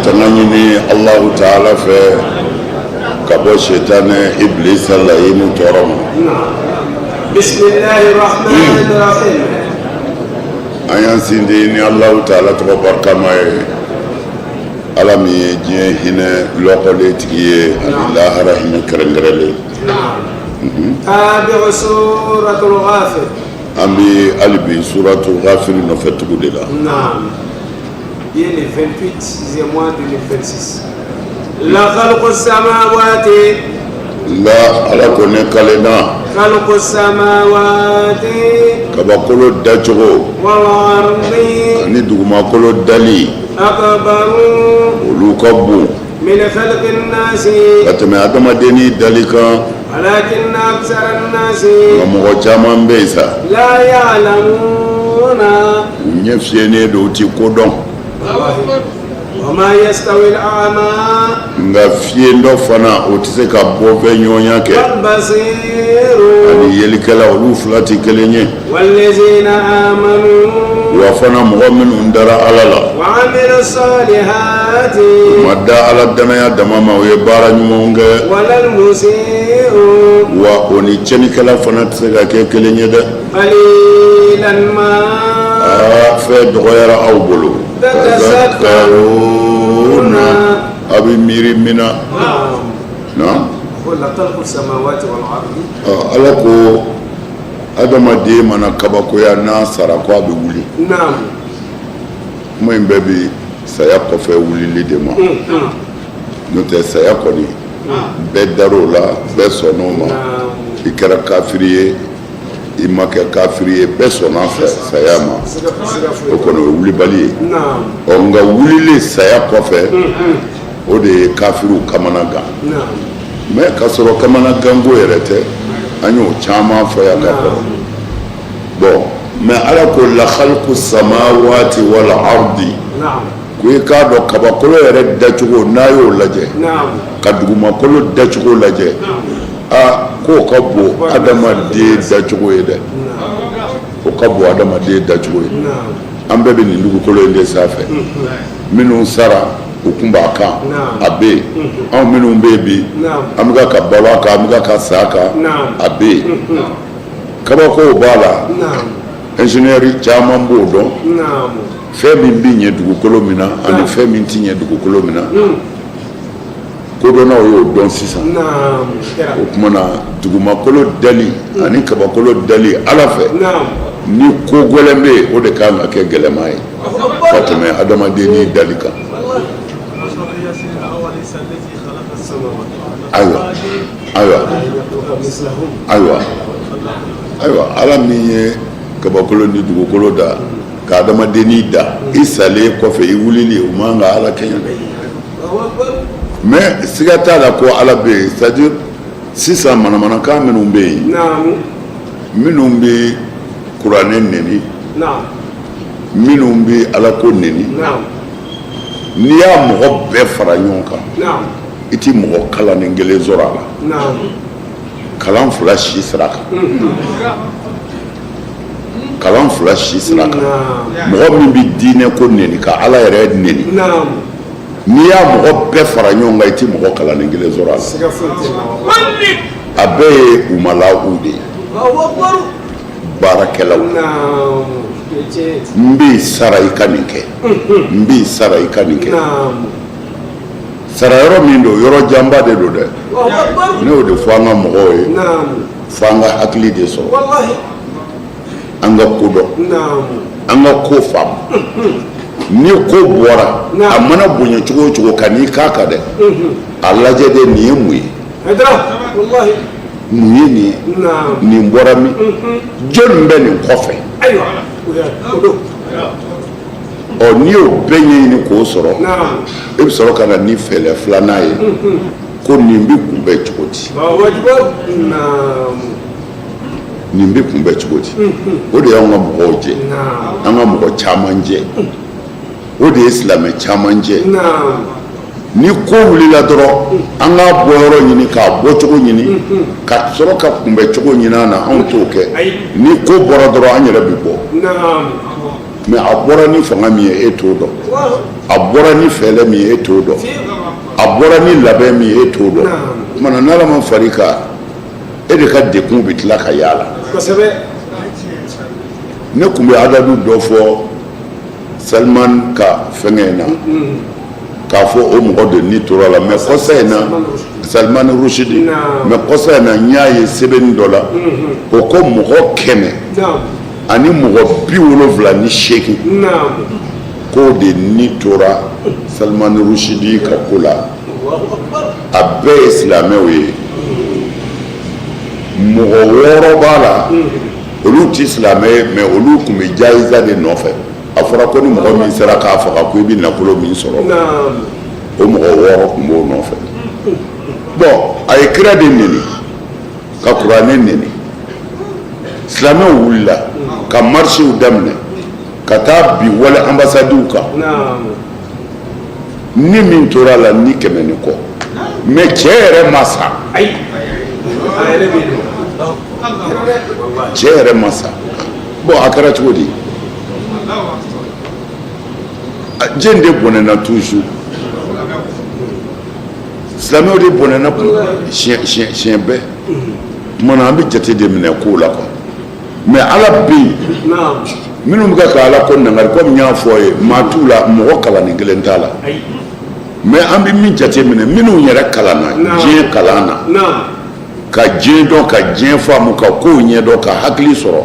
تنانيني الله تعالى في كبو شيطان إبليس اللعين ترم. بسم الله الرحمن الرحيم. أيان سيديني الله تعالى تبارك ما alami diɲɛ hinɛ lɔkɔle tigi ye ani lahara hinɛ kɛrɛnkɛrɛnlen. تابع سورة الغافر. an bɛ hali bi suratul ghafir nɔfɛ tugu de la. il est le 28e mois 2026. la khalqu samawati. la ala ko ne kale na. khalqu samawati. kabakolo dacogo. wal ardi. ani dugumakolo dali. akbaru. olu ka bon. min khalqi nnasi. ka tɛmɛ adamadenni dali kan. ولكن أكثر الناس nka mɔgɔ caman bɛ yen sa. لا يعلمون. u ɲɛ fiyɛnen don u ti ko dɔn. وما يستوي الأعمى nka fiyen dɔ fana o tɛ se ka bɔ fɛn ɲɔgɔnya kɛ. والبصير. ani yelikɛla olu fila tɛ kelen ye. والذين آمنوا wa fana mɔgɔ minnu dara ala la. وعملوا الصالحات ma da ala danaya dama ma o ye baara ɲumanw kɛ. ولا المسيء wa o ni cɛnikɛla fana tɛ se ka kɛ kelen ye dɛ. قليلا ما fɛn dɔgɔyara aw bolo. تتذكرون. a bɛ miiri min na. na ولا خلق السماوات والأرض. ala ko adamaden mana kabakoya n'a sara ko a bɛ wuli. نعم. kuma in bɛɛ bi saya kɔfɛ wulili de ma. n'o tɛ saya kɔni bɛɛ dar'o la bɛɛ sɔnn'o ma. i kɛra kafiri ye i ma kɛ kafiri ye bɛɛ sɔnna saya ma. o kɔni o ye wulibali ye. nka wulili saya kɔfɛ o de ye kafiriw kamanagan. mɛ k'a sɔrɔ kamanaganko yɛrɛ tɛ an y'o caman fɔ yan ka kɔrɔ. bon mɛ ala ko la khalqu samawati wal ardi. ko i k'a dɔn kabakolo yɛrɛ dacogo n'a y'o lajɛ ka dugumakolo dacogo lajɛ k'o ka bon adamaden dacogo ye dɛ. o ka bon adamaden dacogo ye. an bɛɛ bɛ nin dugukolo in de sanfɛ. minnu sara u kun b'a kan a bɛ yen. anw minnu bɛ yen bi an bɛ ka balo a kan an bɛ ka sa a kan a bɛ yen. kabakow b'a la. ingénieur caman b'o dɔn. fɛn min bɛ ɲɛ dugukolo min na ani fɛn min tɛ ɲɛ dugukolo min na. kodɔnnaw y'o dɔn sisan. o tuma na dugumakolo dali ani kabakolo dali ala fɛ ni ko gɛlɛn bɛ yen o de kan ka kɛ gɛlɛman ye ka tɛmɛ adamaden ni dali kan. ayiwa ala min ye kabakolo ni dugukolo da ka adamadenni da i salen kɔfɛ i wulili o man ka ala kɛɲɛ dɛ. mais siga t'a la ko ala bɛ yen c'est à dire sisan manamanakan minnu bɛ yen minnu bɛ kuranɛ neni minnu bɛ ala ko neni n'i y'a mɔgɔ bɛɛ fara ɲɔgɔn kan i ti mɔgɔ kalannen kelen sɔrɔ a la. kalan fila si sira kan. kalan fila si sira kan. mɔgɔ min bɛ diinɛ ko neni ka ala yɛrɛ neni n'i y'a mɔgɔ bɛɛ fara ɲɔgɔn kan i ti mɔgɔ kalannen kelen sɔrɔ a la. a bɛɛ ye umalaw de ye. baarakɛlaw. n b'i sara i ka nin kɛ. n b'i sara i ka nin kɛ. sara yɔrɔ min don yɔrɔ janba de don dɛ. ne y'o de fɔ an ka mɔgɔw ye fo an ka hakili de sɔrɔ an ka ko dɔn an ka ko faamu. ni ko bɔra a mana bonya cogo o cogo ka n'i k'a kan dɛ a lajɛ de nin ye mun ye. mun ye nin ye nin bɔra min jɔnni bɛ nin kɔfɛ. n'i y'o bɛɛ ɲɛɲini k'o sɔrɔ i bɛ sɔrɔ ka na ni fɛɛrɛ filanan ye ko nin bɛ kunbɛn cogo di. nin bɛ kunbɛn cogo di. o de y'anw ka mɔgɔw jɛ an ka mɔgɔ caman jɛ o de ye silamɛ caman jɛ. ni ko wulila dɔrɔn an k'a bɔ yɔrɔ ɲini k'a bɔ cogo ɲini ka sɔrɔ ka kunbɛn cogo ɲini an na anw t'o kɛ ni ko bɔra dɔrɔn an yɛrɛ bɛ bɔ. mais a bɔra ni fanga min ye e t'o dɔn a bɔra ni fɛlɛ min ye e t'o dɔn a bɔra ni labɛn min ye e t'o dɔn kumana n'ala ma far'i kan e de ka dekun bɛ tila ka y'a la ne tun bɛ adadu dɔ fɔ Salman ka fɛngɛ in na k'a fɔ o mɔgɔ de ni tora la mais kɔsa in na Salman Rushdie mais kɔsa in na n y'a ye sɛbɛnni dɔ la o ko mɔgɔ 100 ani mɔgɔ 78 k'o de ni tora Salman Rushdie ka ko la a bɛɛ ye silamɛw ye mɔgɔ 6 b'a la olu ti silamɛ ye mais olu tun bɛ jayiza de nɔfɛ a fɔra ko ni mɔgɔ min sera k'a faga ko i bɛ nafolo min sɔrɔ o mɔgɔ 6 tun b'o nɔfɛ bon a ye kira de neni ka kuranɛ neni silamɛw wulila ka marchew daminɛ ka taa bi wale ambasadiw kan ni min tora la ni 100 ni kɔ mais cɛ yɛrɛ ma sa cɛ yɛrɛ ma sa bon a kɛra cogo di jɛn de bɔnɛna toujours silamɛw de bɔnɛna siɲɛ bɛɛ tumana an bɛ jate de minɛ kow la quoi mais ala bɛ yen minnu bɛ ka ala ko nangari komi n y'a fɔ a ye maa t'u la mɔgɔ kalanni kelen t'a la mais an bɛ min jate minɛ minnu yɛrɛ kalanna diɲɛ kalan na ka diɲɛ dɔn ka diɲɛ faamu ka kow ɲɛdɔn ka hakili sɔrɔ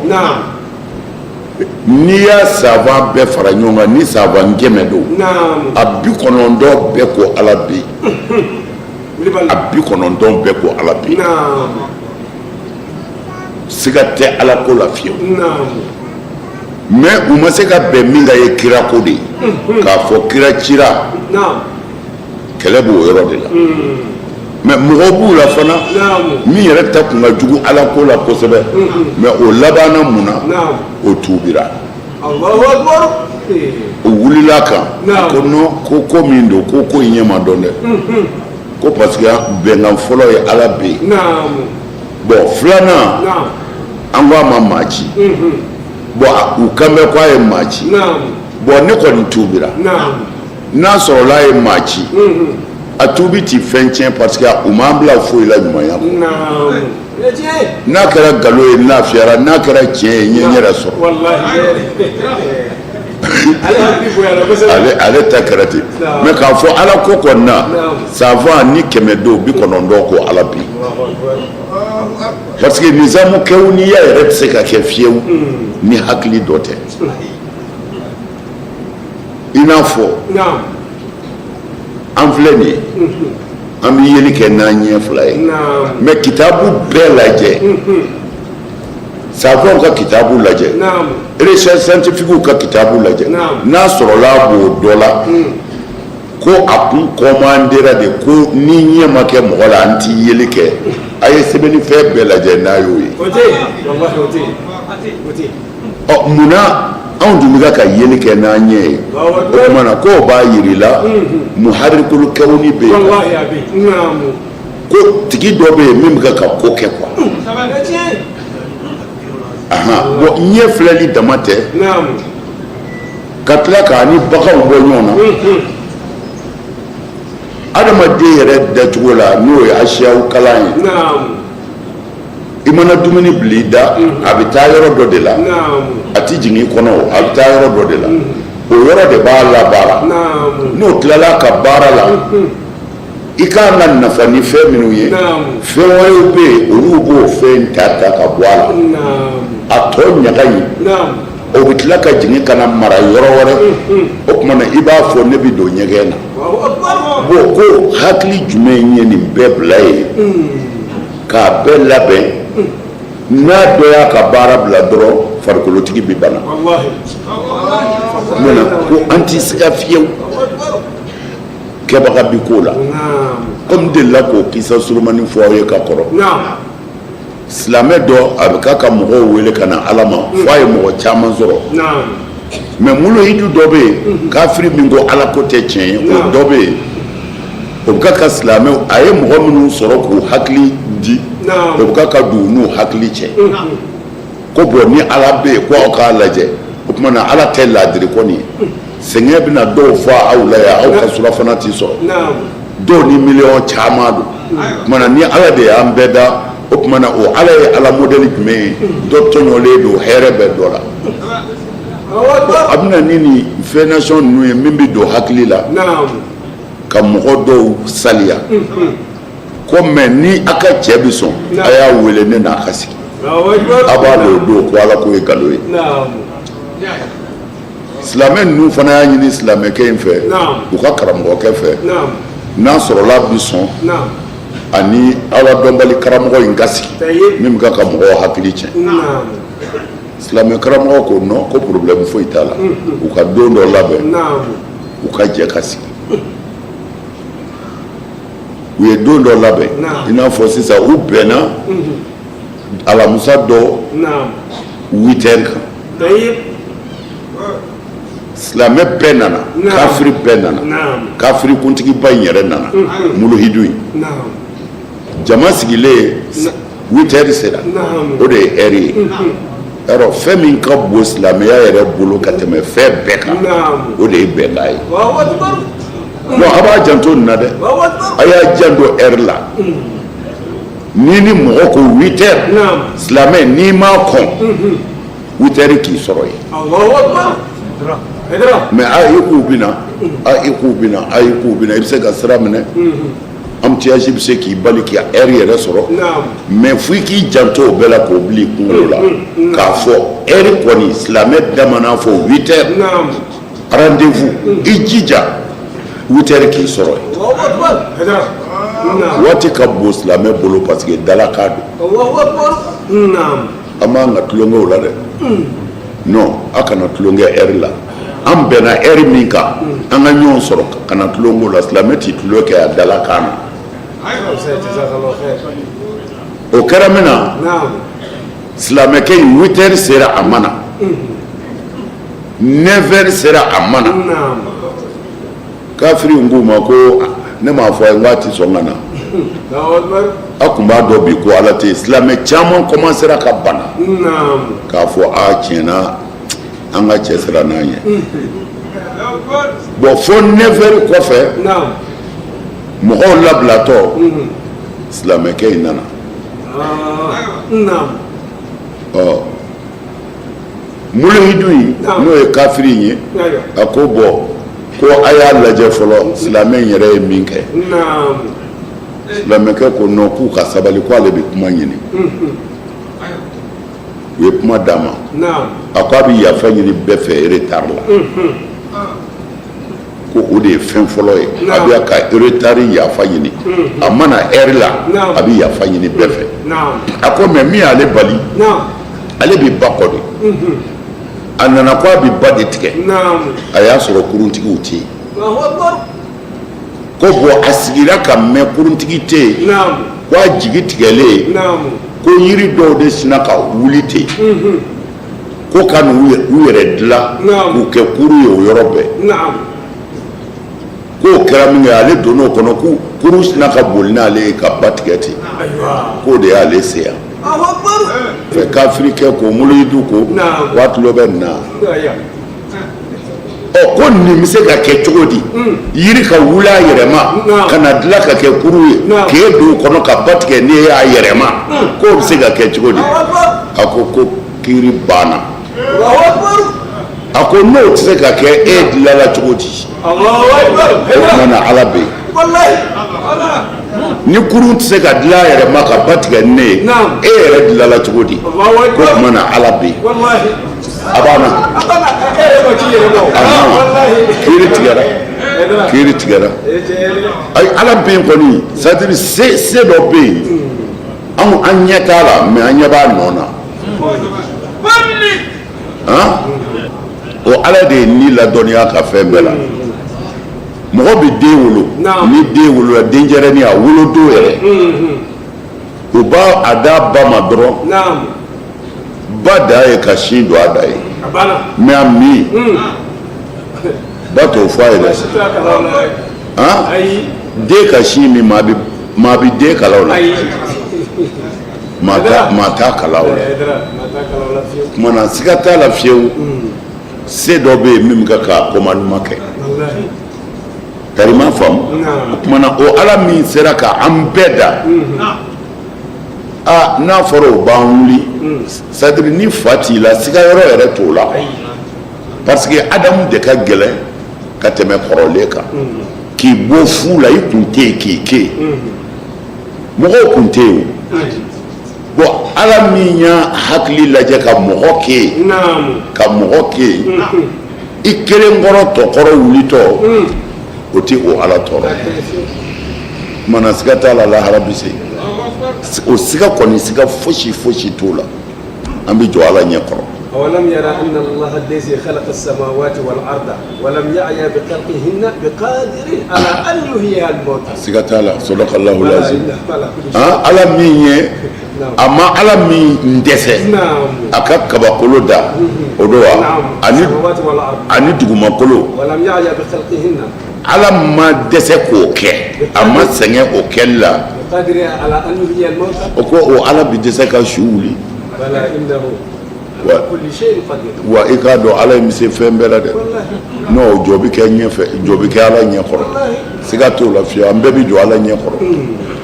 n'i y'a savant bɛɛ fara ɲɔgɔn kan ni savant 100 don a 90 bɛɛ ko ala bɛ yen a 90 bɛɛ ko ala bɛ yen siga tɛ ala ko la fiyewu mais u ma se ka bɛn min ka ye kira ko de ye k'a fɔ kira cira kɛlɛ b'o yɔrɔ de la mais mɔgɔw b'u la fana min yɛrɛ ta kun ka jugu ala ko la kosɛbɛ mais o labanna mun na o tuubira o wulila kan ko non ko min don ko in ɲɛ ma dɔn dɛ ko parce que bɛnkan fɔlɔ ye ala bɛ yen bon filanan an ko a ma maa ci bon u kan bɛ ko a ye maa ci bon ne kɔni tuubira n'a sɔrɔla a ye maa ci a tuubi ti fɛn tiɲɛ parce que u m'an bila foyi la ɲumanya n'a kɛra nkalon ye n lafiyara n'a kɛra tiɲɛ ye n ye n yɛrɛ sɔrɔ ale ta kɛra ten mais k'a fɔ ala ko kɔni na savant ni 100 don 90 ko ala bi parce que nizamu kɛw n'i y'a yɛrɛ tɛ se ka kɛ fiyewu ni hakili dɔ tɛ i n'a fɔ an filɛ nin ye an bɛ yeli kɛ n'an ɲɛ 2 ye mais kitabu bɛɛ lajɛ savants ka kitabu lajɛ recherche scientifique ka kitabu lajɛ n'a sɔrɔla b'o dɔ la ko a kun commandera de ko ni ɲɛ ma kɛ mɔgɔ la an tɛ yeli kɛ a ye sɛbɛnnifɛn bɛɛ lajɛ n'a y'o ye munna anw dun bɛ ka yeli kɛ n'an ɲɛ ye o tuma na k'o b'a yir'i la muharikul kawni bɛ yen ko tigi dɔ bɛ yen min bɛ ka ko kɛ quoi bon ɲɛ filɛli dama tɛ ka tila k'a ni baganw bɔ ɲɔgɔn na adamaden yɛrɛ dacogo la n'o ye asiyaw kalan ye i mana dumuni bila i da a bɛ taa yɔrɔ dɔ de la a tɛ jigin i kɔnɔ a bɛ taa yɔrɔ dɔ de la o yɔrɔ de b'a labaara n'o tilala ka baara la i kan ka nafa ni fɛn minnu ye fɛn wɛrɛw bɛ yen olu b'o fɛn ta ka bɔ a la a tɔ ɲaga in o bɛ tila ka jigin ka na mara yɔrɔ wɛrɛ o tuma na i b'a fɔ ne bɛ don ɲɛgɛn na bon ko hakili jumɛn ye nin bɛɛ bila ye k'a bɛɛ labɛn n'a dɔ y'a ka baara bila dɔrɔn farikolotigi bɛ bana mun na ko an tɛ se ka fiyewu kɛbaga bi k'o la komi delila k'o kisa surumani fɔ aw ye ka kɔrɔ silamɛ dɔ a bɛ k'a ka mɔgɔw wele ka na ala ma fɔ a ye mɔgɔ caman sɔrɔ mais muluhidu dɔ bɛ yen kafiri min ko ala ko tɛ tiɲɛ ye o dɔ bɛ yen o bɛ ka silamɛw a ye mɔgɔ minnu sɔrɔ k'u hakili di o bɛ ka don u n'u hakili cɛ ko bɔn ni ala bɛ yen ko aw k'a lajɛ o kuma na ala tɛ laadiri kɔni sɛgɛn bɛna dɔw fɔ aw la yan aw ka surafana tɛ sɔrɔ dɔw ni miliyɔn caman don o kuma na ni ala de y'an bɛɛ da o kuma na o ala ye ala modèle jumɛn ye dɔ tɔɲɔlen don hɛrɛ bɛ dɔ la a bɛna ni nin fɛn nation ninnu ye min bɛ don hakili la ka mɔgɔ dɔw saliya ko mɛ ni a ka cɛ bɛ sɔn a y'a wele ne n'a ka sigi a b'a dɔn o don ko ala ko ye nkalon ye silamɛ ninnu fana y'a ɲini silamɛkɛ in fɛ u ka karamɔgɔkɛ fɛ n'a sɔrɔla bi sɔn ani ala dɔnbali karamɔgɔ in ka sigi min bɛ ka mɔgɔw hakili tiɲɛ silamɛ karamɔgɔ ko non ko problème foyi t'a la u ka don dɔ labɛn u ka jɛ ka sigi u ye don dɔ labɛn i n'a fɔ sisan u bɛnna alamusa dɔ 8 heures kan silamɛ bɛɛ nana kafiri bɛɛ nana kafiri kuntigiba in yɛrɛ nana muluhidu in jama sigilen 8 heures sera o de ye heure ye alors fɛn min ka bon silamɛya yɛrɛ bolo ka tɛmɛ fɛn bɛɛ kan o de ye bɛnkan ye non a b'a janto nin na dɛ a y'a janto heure la ni ni mɔgɔ ko 8 heures silamɛ n'i m'a kɔn 8 heures k'i sɔrɔ yen mais a ye k'u bɛna a ye k'u bɛna a ye k'u bɛna i bɛ se ka sira minɛ embouteillage bɛ se k'i bali k'i heure yɛrɛ sɔrɔ mais f'i k'i janto o bɛɛ la k'o bila i kunkolo la k'a fɔ heure kɔni silamɛ dama n'a fɔ 8 heures rendez-vous i jija 8 heures k'i sɔrɔ yen waati ka bon silamɛ bolo parce que dalakan don an b'an ka tulonkɛ o la dɛ non a kana tulonkɛ heure la an bɛnna heure min kan an ka ɲɔgɔn sɔrɔ kana tulonkɛ o la silamɛ t'i tulo kɛ a dalakan na o kɛra min na silamɛkɛ in 8 heures sera a mana 9 heures sera a mana kafiri in k'u ma ko ne m'a fɔ a ye n k'a tɛ sɔn ka na a tun b'a dɔn bi ko ala tɛ yen silamɛ caman commencera ka bana k'a fɔ a tiɲɛna an ka cɛ sira n'an ye bon fo 9 heures kɔfɛ mɔgɔw labilatɔ silamɛkɛ in nana muluhidu in n'o ye kafiri in ye a ko bɔn ko a y'a lajɛ fɔlɔ silamɛ in yɛrɛ ye min kɛ silamɛkɛ ko non k'u ka sabali ko ale bɛ kuma ɲini u ye kuma d'a ma a ko a bɛ yafa ɲini bɛɛ fɛ retard la ko o de ye fɛn fɔlɔ ye a bɛ ka retard yafa ɲini a mana heure la a bɛ yafa ɲini bɛɛ fɛ a ko mais min y'ale bali ale bɛ ba kɔ de a nana ko a bɛ ba de tigɛ a y'a sɔrɔ kuruntigiw tɛ yen ko bɔn a sigira ka mɛn kuruntigi tɛ yen ko a jigi tigɛlen ko yiri dɔw de sina ka wuli ten ko ka n'u yɛrɛ dilan k'u kɛ kuru ye o yɔrɔ bɛɛ k'o kɛra min kɛ ale donn'o kɔnɔ kuru sina ka boli n'ale ye ka ba tigɛ ten k'o de y'ale se yan fɛ kafirikɛ ko muluyidu ko wa tulo bɛ nin na ko nin bɛ se ka kɛ cogo di yiri ka wuli a yɛrɛ ma ka na dilan ka kɛ kuru ye k'e don o kɔnɔ ka ba tigɛ n'e y'a yɛrɛ ma k'o bɛ se ka kɛ cogo di a ko kiri banna a ko n'o tɛ se ka kɛ e dilanna cogo di o tuma na ala bɛ yen ni kurun tɛ se ka dilan a yɛrɛ ma ka ba tigɛ ne ye e yɛrɛ dilanna cogo di o tuma na ala bɛ yen a b'a na kiri tigɛra ayi ala bɛ yen kɔni c'est à dire se dɔ bɛ yen an ɲɛ t'a la mais an ɲɛ b'a nɔ na o ala de ye ni ladɔnniya ka fɛn bɛɛ la mɔgɔ bɛ den wolo ni den wolola denjɛrɛnin a wolodon yɛrɛ o b'a a d'a ba ma dɔrɔn ba da ye ka sin don a da ye mais a min ba t'o fɔ a ye dɛ den ka sin min maa bɛ den kalaw la maa t'a kalaw la tuma na siga t'a la fiyewu se dɔ bɛ yen min bɛ ka commandement kɛ kari ma faamu o kumana o ala min sera ka an bɛɛ da n'a fɔra o b'an wuli c'est-à-dire ni fa t'i la siga yɔrɔ yɛrɛ t'o la parce que Adamu de ka gɛlɛn ka tɛmɛ kɔrɔlen kan k'i bɔ fu la i kun tɛ yen k'i kɛ yen mɔgɔw kun tɛ yen o bon ala min y'a hakili lajɛ ka mɔgɔ kɛ yen ka mɔgɔ kɛ yen i kelen kɔrɔ tɔ kɔrɔ wulitɔ o tɛ o ala tɔɔrɔ mana siga t'a la lahara bɛ se o siga kɔni siga fosi fosi t'o la an bɛ jɔ ala ɲɛ kɔrɔ. أولم يرى أن الله الذي خلق السماوات والأرض ولم يعي بخلقهن بقادر على أن يحيي الموتى. سيغتالا صدق الله العظيم. على مين أما على مين ندسه. أكاك كباكولو دا. أدوا. أني دعوما كولو. ولم يعي بخلقهن. على ما دسه كوكه. أما سنة كوكلا. بقادر على أن يحيي الموتى. أكو على بدسه كشولي. ولا إنه. wa i k'a dɔn ala ye mise fɛn bɛɛ la dɛ n'o jɔ bɛ kɛ ɲɛfɛ jɔ bɛ kɛ ala ɲɛ kɔrɔ siga t'o la fiyewu an bɛɛ bɛ jɔ ala ɲɛ kɔrɔ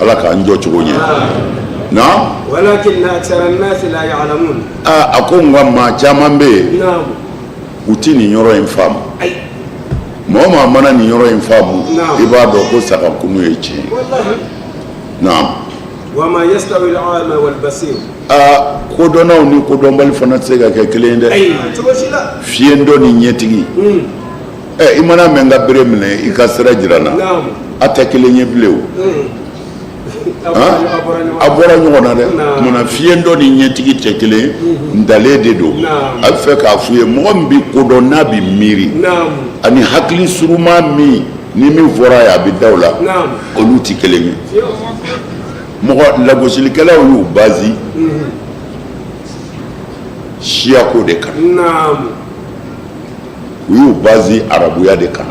ala k'an jɔ cogo ɲɛ na a ko nka maa caman bɛ yen u tɛ nin yɔrɔ in faamu mɔgɔ maa mana nin yɔrɔ in faamu i b'a dɔn ko sagakunu ye tiɲɛ na وما يستوي الأعمى والبصير kodɔnnaw ni kodɔnbali fana tɛ se ka kɛ kelen ye dɛ fiyɛndɔ ni ɲɛtigi i mana mɛn ka bere minɛ i ka sira jira n na a tɛ kelen ye bilen o a bɔra ɲɔgɔn na dɛ munna fiyɛndɔ ni ɲɛtigi tɛ kelen ntalen de don a bɛ fɛ k'a f'u ye mɔgɔ min bɛ kodɔn n'a bɛ miiri ani hakili suruma min ni min fɔra ye a bɛ da o la olu tɛ kelen ye. mɔgɔ lagosilikɛlaw y'u bazi siyako de kan u y'u bazi arabuya de kan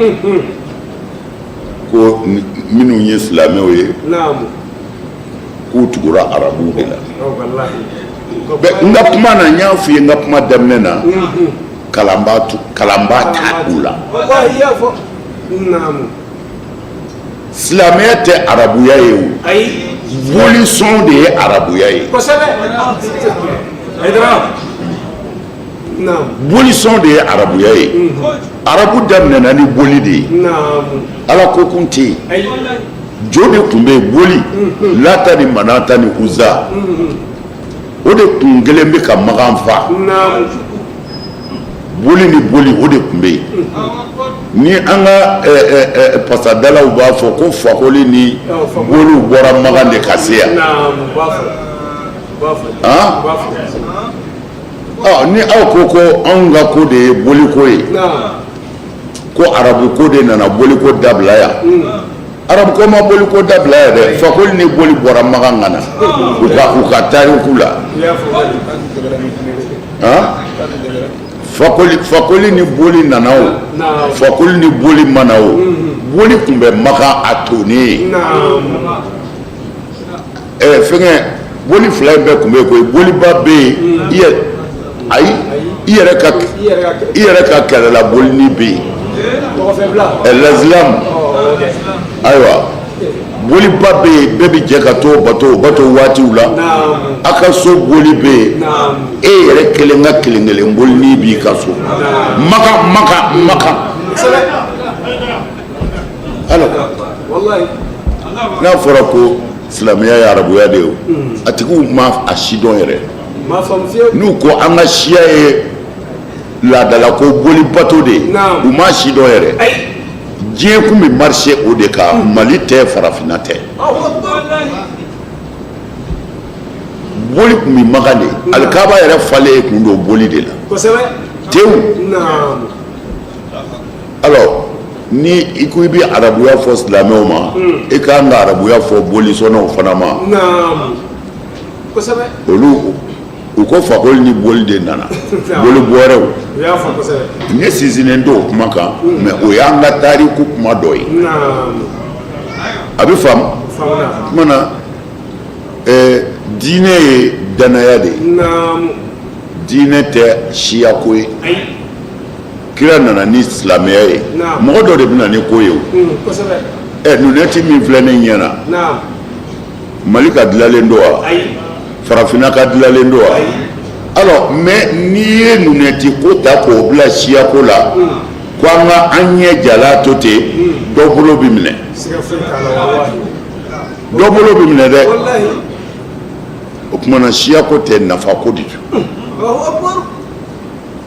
ko minnu ye silamɛw ye k'u tugura arabuw de la n ka kuma na n y'a f'i ye n ka kuma daminɛ na kalan b'a ta u la silamɛya tɛ arabuya ye o bolisɔn de ye arabuya ye bolisɔn de ye arabuya ye arabu daminɛna ni boli de ye ala ko kun tɛ yen jo de tun bɛ yen boli lata ni manata ni uza o de kun kelen bɛ ka magan fa boli ni boli o de tun bɛ yen ni an ka pasadalaw b'a fɔ ko fakoli ni boliw bɔra magan de ka se yan ni aw ko ko anw ka ko de ye boliko ye ko arabu ko de nana boliko dabila yan arabu ko ma boliko dabila yan dɛ fakoli ni boli bɔra magan ka na u ka tariku la fakoli ni boli nana o fakoli ni boli mana o boli tun bɛ magan a tonen ye fɛnkɛ boli fila in bɛɛ tun bɛ yen koyi boliba bɛ yen i yɛrɛ ka kɛlɛla bolini bɛ yen lazilamu ayiwa boliba bɛ yen bɛɛ bɛ jɛ ka to bato waatiw la a ka so boli bɛ yen e yɛrɛ kelen ka kelen kelen bolini b'i ka so makan alors n'a fɔra ko silamɛya ye arabuya de ye o a tigiw ma a si dɔn yɛrɛ n'u ko an ka siya ye laadala ko boli bato de ye u ma si dɔn yɛrɛ diɲɛ kun bɛ marché o de kan mali tɛ farafinna tɛ boli kun bɛ magan de alikaba yɛrɛ falen kun don boli de la tewu alors ni i ko i bɛ arabuya fɔ silamɛw ma i kan ka arabuya fɔ bolisɔnnaw fana ma olu u ko fakoli ni boli de nana boli bɔrɛw n ye sinsinnen to o kuma kan mais o y'an ka tariku kuma dɔ ye a bɛ faamu kuma na diinɛ ye danaya de ye diinɛ tɛ siyako ye kira nana ni silamɛya ye mɔgɔ dɔ de bɛna ni ko ye o lunette min filɛ ne ɲɛna Mali ka dilanlen don wa farafinna ka dilanlen don wa alors mais n'i ye lunette ko ta k'o bila siya ko la ko an ka an ɲɛ jala to ten dɔ bolo bi minɛ dɔ bolo bi minɛ dɛ o kumana siya ko tɛ nafa ko de don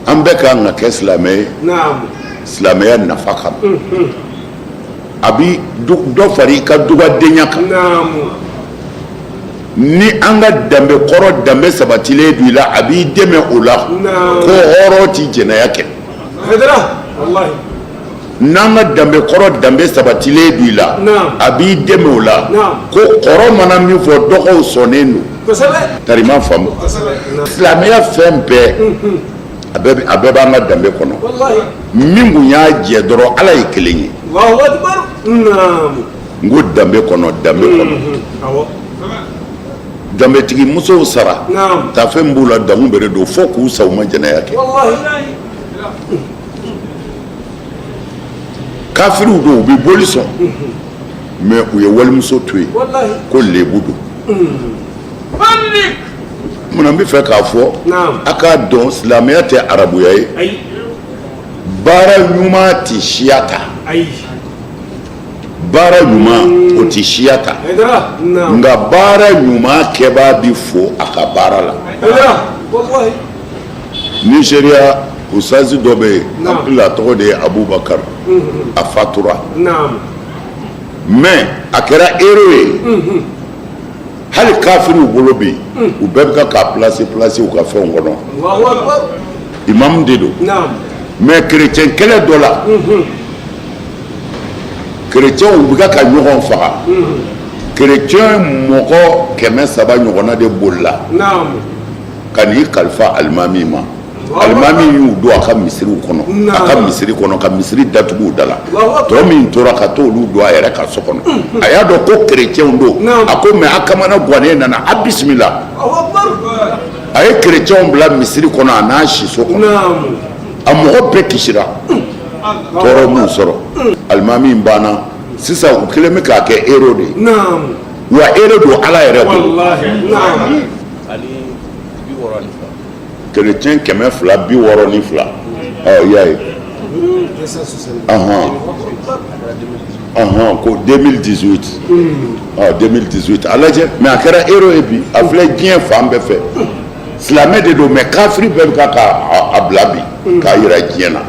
an bɛɛ kan ka kɛ silamɛ ye silamɛya nafa kama a bi dɔ fara i ka dugadenya kan ni an ka danbe kɔrɔ danbe sabatilen don i la a b'i dɛmɛ o la ko hɔrɔn ti jɛnɛya kɛ n'an ka danbe kɔrɔ danbe sabatilen don i la a b'i dɛmɛ o la ko kɔrɔ mana min fɔ dɔgɔw sɔnnen don tari ma faamu silamɛya fɛn bɛɛ a bɛɛ b'an ka danbe kɔnɔ min kun y'a jɛ dɔrɔn ala ye kelen ye n ko danbe kɔnɔ danbetigi musow sara tafɛn b'u la damu bɛrɛ don fo k'u sa u ma jɛnɛya kɛ kafiriw don u bɛ boli sɔn mais u ye walimuso to yen ko lebu don munna n bɛ fɛ k'a fɔ a k'a dɔn silamɛya tɛ arabuya ye baara ɲuman tɛ siya ta baara ɲuman o tɛ siya ta nka baara ɲuman kɛbaa bi fo a ka baara la Nigeria usazi dɔ bɛ yen an hakili a tɔgɔ de ye Abubakar a fatura mais a kɛra héros ye hali kafiriw bolo bɛ yen u bɛɛ bɛ ka place u ka fɛnw kɔnɔ imamu de don mais chrétien kɛlɛ dɔ la chrétiens bɛ ka ɲɔgɔn faga chrétien mɔgɔ 300 ɲɔgɔnna de bolila ka n'i kalifa alimami ma alimami y'u don a ka misiriw kɔnɔ a ka misiri kɔnɔ ka misiri datugu da la tɔ min tora ka t'olu don a yɛrɛ ka so kɔnɔ a y'a dɔn ko chrétiens don a ko mais a kamana gannen nana a bisimila a ye chrétiens bila misiri kɔnɔ a n'a siso kɔnɔ a mɔgɔ bɛɛ kisira tɔɔrɔ m'u sɔrɔ alimami banna sisan u kelen bɛ k'a kɛ héros de ye wa héros don ala yɛrɛ bolo chrétien 262 y'a ye ko 2018 a lajɛ mais a kɛra héros ye bi a filɛ diɲɛ fan bɛɛ fɛ silamɛ de don mais kafiri bɛɛ bɛ k'a bila bi k'a yira diɲɛ na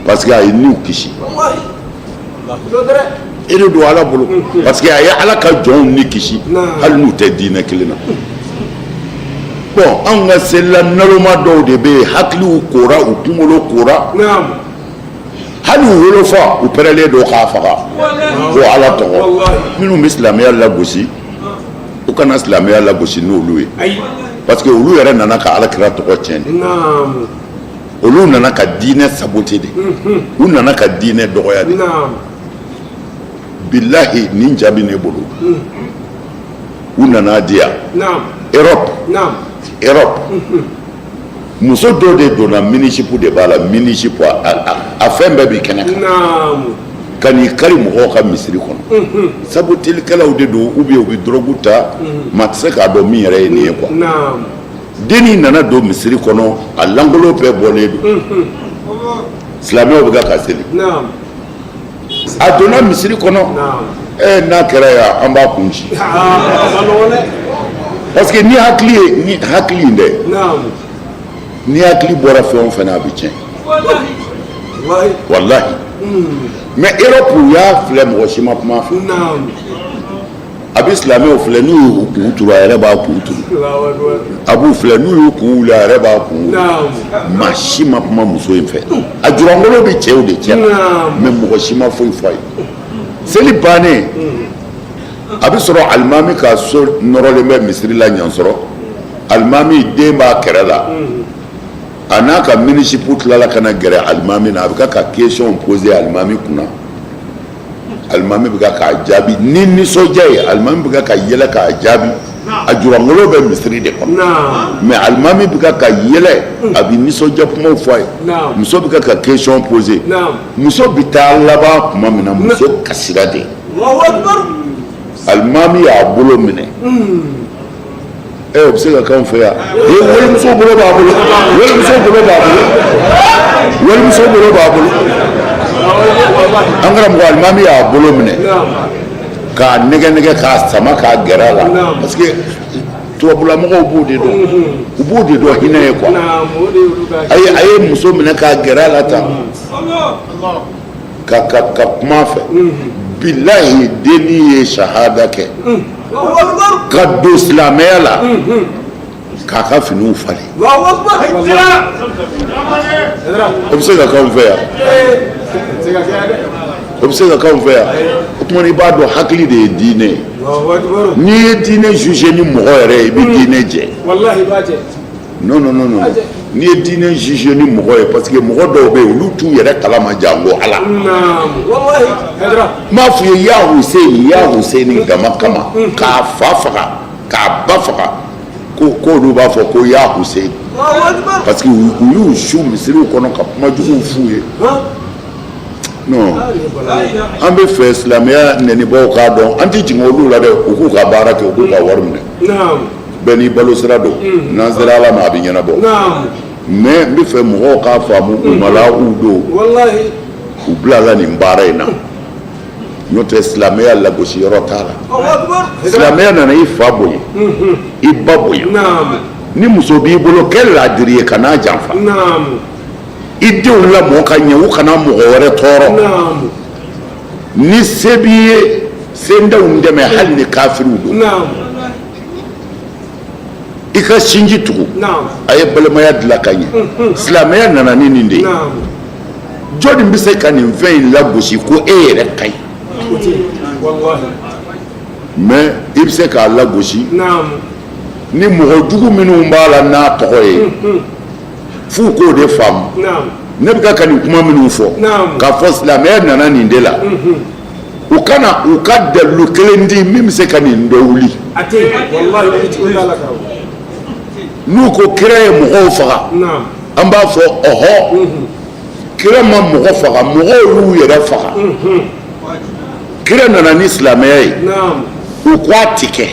parce que a ye niw kisi héros don ala bolo parce que a ye ala ka jɔnw ni kisi hali n'u tɛ diinɛ kelen na bon an ka selila naloma dɔw de bɛ yen hakiliw kora u kunkolo kora hali u wolofa u pɛrɛlen don k'a faga ko ala tɔgɔ minnu bɛ silamɛya lagosi u kana silamɛya lagosi n'olu ye parce que olu yɛrɛ nana ka alakira tɔgɔ tiɲɛ de olu nana ka diinɛ sabote de u nana ka diinɛ dɔgɔya de bilahi nin jaabi ne bolo u nana di yan Europe muso dɔ de donna municipe de b'a la municipe a fɛn bɛɛ bi kɛnɛ kan ka n'i kari mɔgɔw ka misiri kɔnɔ sabotelikɛlaw de don ou bien u bɛ drogue ta maa tɛ se k'a dɔn min yɛrɛ ye nin ye quoi denni nana don misiri kɔnɔ a langolo bɛɛ bɔlen don silamɛw bɛ ka seli a donna misiri kɔnɔ n'a kɛra yan an b'a kun ci parce que ni hakili ye ni hakili in dɛ ni hakili bɔra fɛn o fɛn na a bɛ tiɲɛ walahi mais Europe y'a filɛ mɔgɔ si ma kuma fɛ a bɛ silamɛw filɛ n'u y'u kun turu a yɛrɛ b'a kun turu a b'u filɛ n'u y'u kun wuli a yɛrɛ b'a kun wuli maa si ma kuma muso in fɛ a jurangolo bɛ cɛw de cɛ mais mɔgɔ si ma foyi fɔ a ye seli bannen a bɛ sɔrɔ alimami ka so nɔrɔlen bɛ misiri la ɲansɔrɔ alimami den b'a kɛrɛ la a n'a ka municipe tilala ka na gɛrɛ alimami na a bɛ ka question poser alimami kunna alimami bɛ k'a jaabi ni nisɔndiya ye alimami bɛ ka yɛlɛ k'a jaabi a jurangolo bɛ misiri de kɔnɔ mais alimami bɛ ka yɛlɛ a bɛ nisɔndiya kumaw fɔ a ye muso bɛ ka question poser muso bɛ taa laban tuma min na muso kasira de alimami y'a bolo minɛ o bɛ se ka k'anw fɛ yan walimuso bolo b'a bolo walimuso bolo b'a bolo an karamɔgɔ alimami y'a bolo minɛ k'a nɛgɛ k'a sama k'a gɛrɛ a la parce que tubabulamɔgɔw b'o de dɔn u b'o de dɔn hinɛ ye quoi a ye muso minɛ k'a gɛrɛ a la tan ka kuma fɛ bilahi denni ye shahada kɛ ka don silamɛya la k'a ka finiw falen o bɛ se ka k'anw fɛ yan o bɛ se ka k'anw fɛ yan o tuma i b'a dɔn hakili de ye diinɛ ye n'i ye diinɛ juger ni mɔgɔ yɛrɛ ye i bɛ diinɛ jɛ non n'i ye diinɛ juger ni mɔgɔ ye parce que mɔgɔ dɔw bɛ yen olu t'u yɛrɛ kalama jango ala n b'a f'i ye ya Hussein dama kama k'a fa faga k'a ba faga k'olu b'a fɔ ko ya Hussein parce que u y'u su misiriw kɔnɔ ka kuma juguw f'u ye non an bɛ fɛ silamɛya nɛnibaaw k'a dɔn an tɛ jigin olu la dɛ u k'u ka baara kɛ u k'u ka wari minɛ bɛɛ n'i balo sira don n'an sera ala ma a bɛ ɲɛnabɔ mais n bɛ fɛ mɔgɔw k'a faamu u mala'u don u bilala nin baara in na n'o tɛ silamɛya lagosi yɔrɔ t'a la silamɛya nana i fa bonya i ba bonya ni muso b'i bolo kɛ laadiri ye kan'a janfa i denw lamɔ ka ɲɛ u kana mɔgɔ wɛrɛ tɔɔrɔ ni se b'i ye sendenw dɛmɛ hali ni kafiriw don i ka sinji tugu a ye balimaya dilan ka ɲɛ silamɛya nana ni nin de ye jɔnni bɛ se ka nin fɛn in lagosi ko e yɛrɛ ka ɲi mais i bɛ se k'a lagosi ni mɔgɔ jugu minnu b'a la n'a tɔgɔ ye f'u k'o de faamu ne bɛ ka nin kuma minnu fɔ k'a fɔ silamɛya nana nin de la u ka dalilu kelen di min bɛ se ka nin dɔ wuli n'u ko kira ye mɔgɔw faga an b'a fɔ ɔhɔ kira ma mɔgɔ faga mɔgɔw y'u yɛrɛ faga kira nana ni silamɛya ye u ko a ti kɛ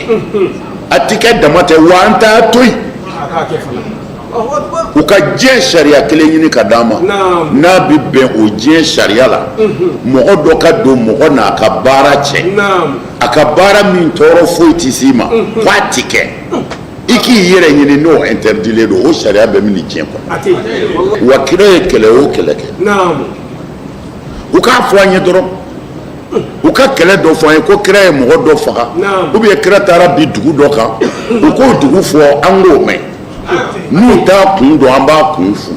a ti kɛ dama tɛ wa an t'a to yen u ka diɲɛ sariya kelen ɲini ka d'an ma n'a bɛ bɛn o diɲɛ sariya la mɔgɔ dɔ ka don mɔgɔ n'a ka baara cɛ a ka baara min tɔɔrɔ foyi tɛ s'i ma k'a ti kɛ i k'i yɛrɛ ɲini n'o interdilen don o sariya bɛ min diɲɛ kɔnɔ wa kira ye kɛlɛ o kɛlɛ kɛ u k'a fɔ an ye dɔrɔn u ka kɛlɛ dɔ fɔ an ye ko kira ye mɔgɔ dɔ faga ou bien kira taara bi dugu dɔ kan u k'o dugu fɔ an k'o mɛn n'u t'a kun dɔn an b'a kun fu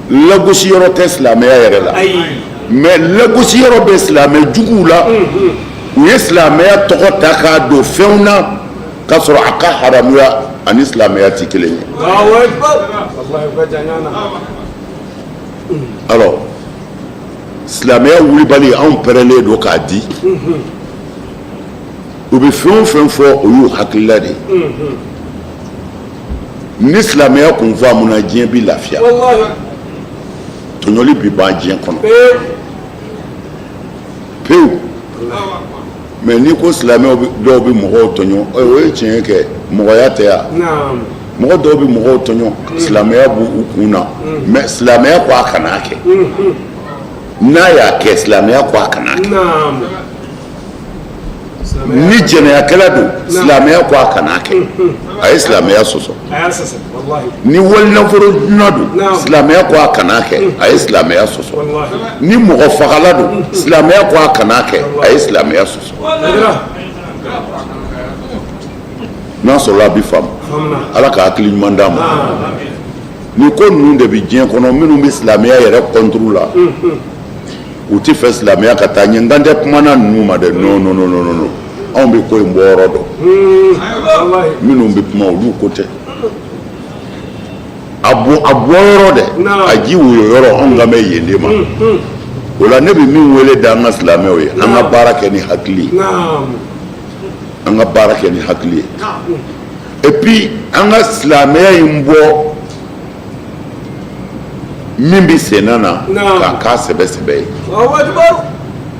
lagosi yɔrɔ tɛ silamɛya yɛrɛ la mais lagosi yɔrɔ bɛ silamɛ juguw la u ye silamɛya tɔgɔ ta k'a don fɛnw na k'a sɔrɔ a ka haramuya ani silamɛya tɛ kelen ye alors silamɛya wulibali anw pɛrɛlen don k'a di u bɛ fɛn o fɛn fɔ o y'u hakilila de ye ni silamɛya kun fɔ a mun na diɲɛ bɛ lafiya tɔɲɔli bɛ ban diɲɛ kɔnɔ pewu mais n'i ko silamɛw dɔw bɛ mɔgɔw tɔɲɔ o ye tiɲɛ kɛ mɔgɔya tɛ yan mɔgɔ dɔw bɛ mɔgɔw tɔɲɔ silamɛya b'u kun na mais silamɛya ko a kana kɛ n'a y'a kɛ silamɛya ko a kana kɛ ni jɛnɛyakɛla don silamɛya ko a kana kɛ a ye silamɛya sɔsɔ ni walinafolo dunan don silamɛya ko a kana kɛ a ye silamɛya sɔsɔ ni mɔgɔ fagala don silamɛya ko a kana kɛ a ye silamɛya sɔsɔ n'a sɔrɔla a bɛ faamu ala ka hakili ɲuman d'a ma ni ko ninnu de bɛ diɲɛ kɔnɔ minnu bɛ silamɛya yɛrɛ kɔnturu la u tɛ fɛ silamɛya ka taa ɲɛ n kan tɛ kumana ninnu ma dɛ non non non non non anw bɛ ko in bɔ yɔrɔ dɔn minnu bɛ kuma olu ko tɛ a bɔ yɔrɔ dɛ a ji woyo yɔrɔ anw ka mɛn yen de ma o la ne bɛ min wele da an ka silamɛw ye an ka baara kɛ ni hakili ye an ka baara kɛ ni hakili ye et puis an ka silamɛya in bɔ min bɛ senna na k'a k'a sɛbɛ ye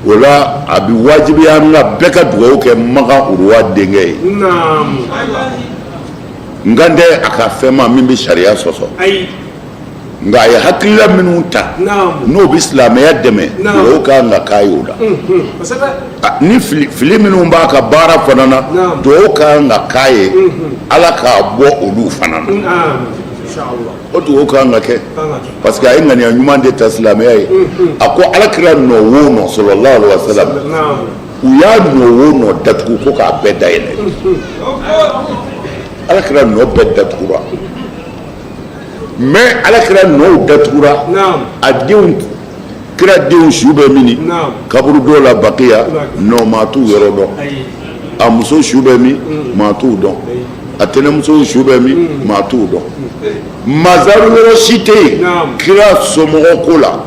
o la a bɛ wajibiya an ka bɛɛ ka dugawu kɛ Magan Uruwa denkɛ ye n kan tɛ a ka fɛn ma min bɛ sariya sɔsɔ nka a ye hakilila minnu ta n'o bɛ silamɛya dɛmɛ dugawu kan ka k'a ye o la ni fili minnu b'a ka baara fana na dugawu kan ka k'a ye Ala k'a bɔ olu fana na o dugawu kan ka kɛ parce que a ye ŋaniya ɲuman de ta silamɛya ye a ko Alakira nɔ o nɔ sallallahu alaihi wasallam u y'a nɔ o nɔ datugu ko k'a bɛɛ dayɛlɛ Alakira nɔ bɛɛ datugura mais Alakira nɔw datugura a denw kira denw su bɛ min kaburu dɔw la Bakiya nɔ maa t'u yɔrɔ dɔn a muso su bɛ min maa t'u dɔn a tɛnɛmuso su bɛ min maa t'u dɔn mazaru yɔrɔ si tɛ yen kira somɔgɔ ko la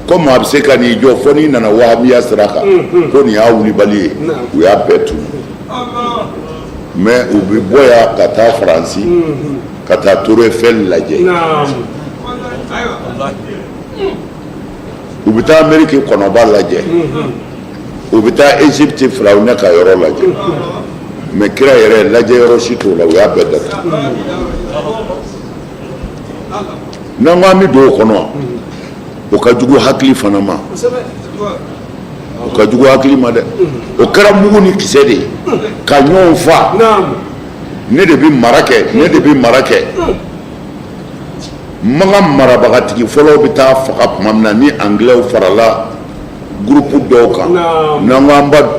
ko maa bɛ se ka n'i jɔ fo n'i nana wahabiya sira kan ko nin y'a wulibali ye u y'a bɛɛ tunu mais u bɛ bɔ yan ka taa Faransi ka taa Tour Eiffel lajɛ u bɛ taa Amérique kɔnɔba lajɛ u bɛ taa Égypte Firawuna ka yɔrɔ lajɛ mais kira yɛrɛ lajɛ yɔrɔ si t'o la u y'a bɛɛ datugu n'an ko an bɛ don o kɔnɔ o ka jugu hakili fana ma o ka jugu hakili ma dɛ o kɛra mugu ni kisɛ de ye ka ɲɔgɔn fa ne de bɛ mara kɛ Magan marabagatigi fɔlɔ bɛ taa faga tuma min na ni anglais farala groupe dɔw kan n'an ko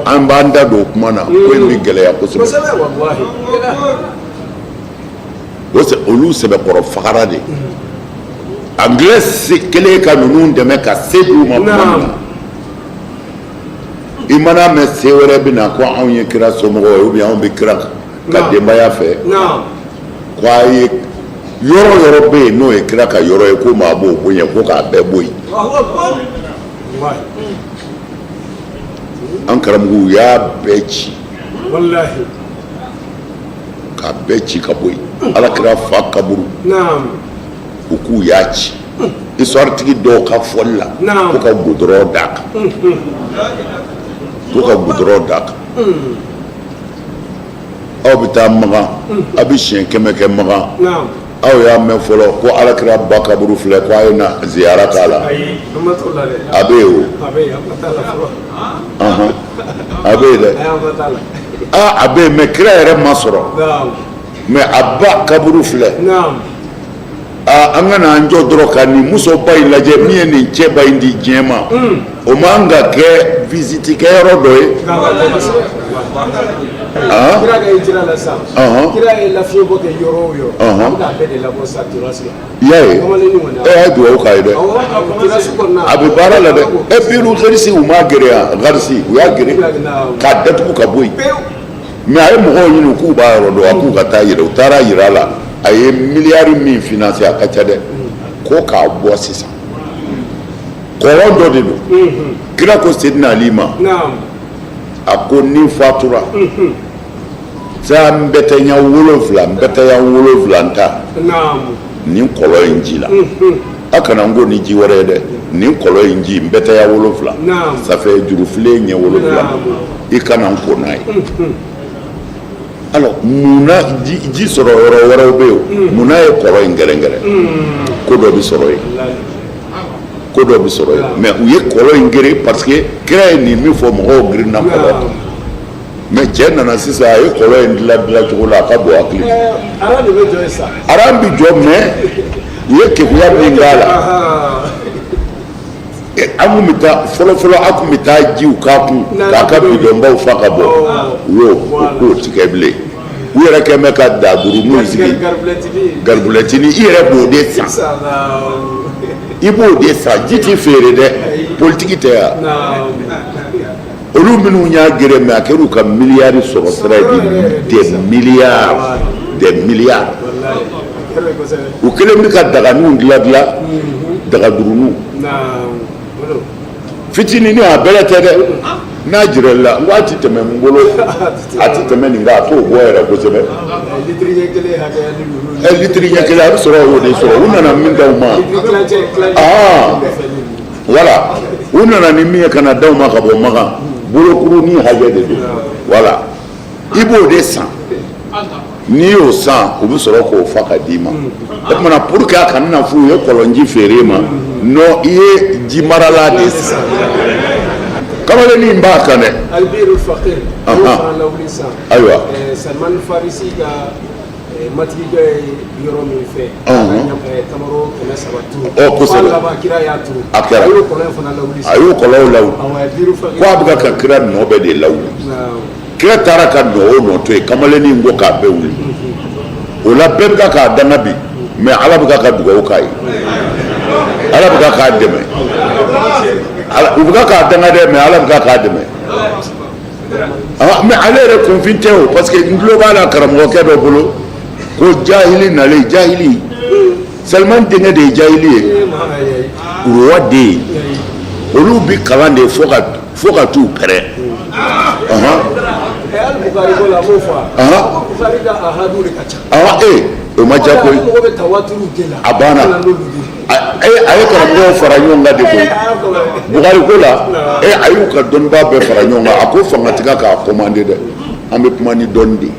an b'an da don o kuma na ko in bɛ gɛlɛya kosɛbɛ olu sɛbɛkɔrɔ fagara de anglais kelen ka ninnu dɛmɛ ka se d'u ma tuma min na i mana mɛn se wɛrɛ bɛ na ko anw ye kira somɔgɔw ye ou bien anw bɛ kira ka denbaya fɛ ko a ye yɔrɔ yɔrɔ bɛ yen n'o ye kira ka yɔrɔ ye ko maa b'o bonya ko k'a bɛɛ bɔ yen an karamɔgɔw y'a bɛɛ ci k'a bɛɛ ci ka bɔ yen Alakira fa kaburu u k'u y'a ci histoire tigi dɔw ka fɔli la ko ka goudron d'a kan aw bɛ taa Magan a bɛ siɲɛ 100 kɛ Magan aw y'a mɛn fɔlɔ ko Alakira ba kaburu filɛ ko a ye na ziyara k'a la a bɛ yen o a bɛ yen dɛ a bɛ yen mais kira yɛrɛ ma sɔrɔ mais a ba kaburu filɛ an ka n'an jɔ dɔrɔn ka nin musoba in lajɛ min ye nin cɛba in di diɲɛ ma o man ka kɛ visite kɛyɔrɔ dɔ ye kira ka hijira la sa kira ye lafiɲɛ bɔ kɛ yɔrɔ o yɔrɔ an bɛ k'a bɛɛ de labɔ sa terrasse la i y'a ye e y'a dugawu k'a ye dɛ a bɛ baara la dɛ et puis olu xerisi u m'a gere yan xerisi u y'a gere k'a datugu ka bɔ yen mais a ye mɔgɔw ɲini k'u b'a yɔrɔ dɔn a k'u ka taa yira u taara yira a la a ye miliyari min financé a ka ca dɛ ko k'a bɔ sisan kɔlɔn dɔ de don kira ko Seydina Ali ma a ko ni fatura saa n bɛ tɛ ɲɛ 7 n bɛ tɛ ɲɛ 7 ta nin kɔlɔn in ji la a kana n ko ni ji wɛrɛ ye dɛ nin kɔlɔn in ji n bɛ tɛ ɲɛ 7 ça fait jurufilen ɲɛ 7 i kana n ko n'a ye alors munna ji sɔrɔ yɔrɔ wɛrɛw bɛ yen munna ye kɔlɔn in gɛrɛngɛrɛ ko dɔ bɛ sɔrɔ yen mais u ye kɔlɔn in gere parce que kira ye nin min fɔ mɔgɔw girinna kɔlɔn kan mais cɛ nana sisan a ye kɔlɔn in dilan cogo la a ka bon hakili aran bɛ jɔ mais u ye kegunya min k'a la an kun bɛ taa fɔlɔ an kun bɛ taa jiw k'a kun k'a ka bidɔnbaw fa ka bɔ u y'o tigɛ bilen u yɛrɛ kɛ mɛ ka daduruninw sigi garibulɛtini i yɛrɛ b'o de san i b'o de san ji t'i feere dɛ politiki tɛ yan olu minnu y'a gere mɛ a kɛra u ka miliyari sɔrɔ sira ye des milliards u kelen bɛ ka daganiw dilan dagaduruninw fitini ni a bɛrɛ tɛ dɛ n'a jira la n ko a ti tɛmɛ n bolo a ti tɛmɛ nin kan a t'o bɔ yɛrɛ kosɛbɛ litiri ɲɛ kelen a bɛ sɔrɔ o de sɔrɔ u nana min d'aw ma voilà u nana ni min ye ka na d'aw ma ka bɔ Makan bolokuru ni hakɛ de don voilà i b'o de san n'i y'o san u bɛ sɔrɔ k'o fa ka d'i ma o tumana pour que a kana na f'u ye kɔlɔnji feere ma non i ye ji marala de san kamalenin in b'a kan dɛ Albirul Faqir ayiwa Salman Farisi ka matigi dɔ ye yɔrɔ min fɛ tamaro 300 kosɛbɛ laban kira y'a turu a kɛra a y'o kɔlɔn fana lawuli a y'o kɔlɔnw lawuli Albirul Faqir ko a bɛ ka kira nɔ bɛɛ de lawuli kira taara ka nɔ o nɔ to yen kamalenin in ko k'a bɛɛ wuli o la bɛɛ bɛ k'a danga bi mais ala bɛ ka dugawu k'a ye ala bɛ k'a dɛmɛ u bɛ k'a danga dɛ mais ala bɛ k'a dɛmɛ mais ale yɛrɛ kunfin tɛ o parce que n tulo b'a la karamɔgɔkɛ dɔ bolo ko jahili nalen jahili Salman denkɛ de ye jahili ye roi de ye olu bi kalan de fo ka t'u pɛrɛ Al-Bukhari ko la m'o fɔ Bukhari ka ahadu de ka ca o ma diya koyi a banna a ye karamɔgɔw fara ɲɔgɔn kan de koyi Bukhari ko la a y'u ka dɔnnibaa bɛɛ fara ɲɔgɔn kan a ko fangatigiya k'a commandé dɛ an bɛ kuma ni dɔnni de ye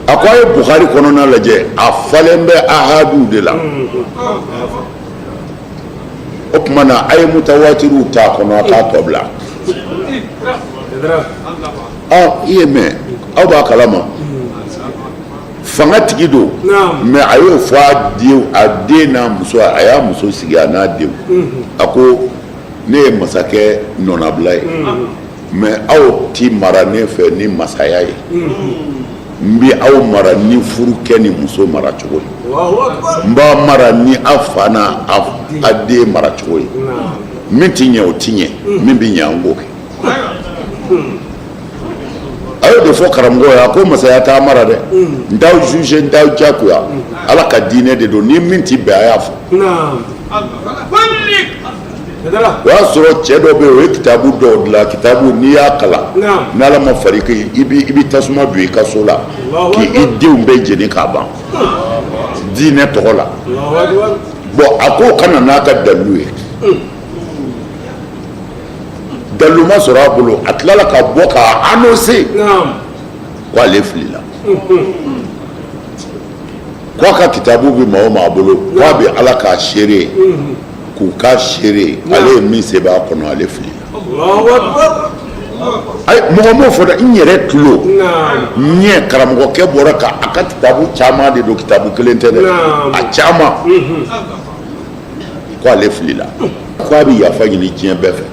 a ko a ye Bukhari kɔnɔna lajɛ a falen bɛ ahadu de la o tuma na a ye mutawatiriw t'a kɔnɔ a k'a tɔ bila i ye mɛn aw b'a kalama fanga tigi don mais a y'o fɔ a den n'a muso a y'a muso sigi a n'a denw a ko ne ye masakɛ nɔnabila ye mais aw ti mara ne fɛ ni masaya ye n bɛ aw mara ni furukɛ ni muso mara cogo ye n b'a mara ni a fa n'a a den mara cogo ye min ti ɲɛ o ti ɲɛ min bɛ ɲɛ an k'o kɛ a y'o de fɔ karamɔgɔ ye a ko masaya t'a mara dɛ n t'aw juge n t'aw diyagoya ala ka diinɛ de don ni min ti bɛn a y'a fɔ o y'a sɔrɔ cɛ dɔ bɛ yen o ye kitabu dɔw dilan kitabu n'i y'a kalan n'ala ma far'i kan i bɛ tasuma don i ka so la k'i denw bɛɛ jeni k'a ban diinɛ tɔgɔ la bon a ko kana n'a ka dalilu ye dalilu ma sɔrɔ a bolo a tilala ka bɔ k'a annoncer ko ale filila k'a ka kitabu bɛ maa o maa bolo k'a bɛ ala k'a seere k'u ka seere ale ye min se b'a kɔnɔ ale filila mɔgɔ m'o fɔ dɛ n yɛrɛ tulo ɲɛ karamɔgɔkɛ bɔra k'a ka kitabu caman de don kitabu kelen tɛ dɛ a caman ko ale filila ko a bɛ yafa ɲini diɲɛ bɛɛ fɛ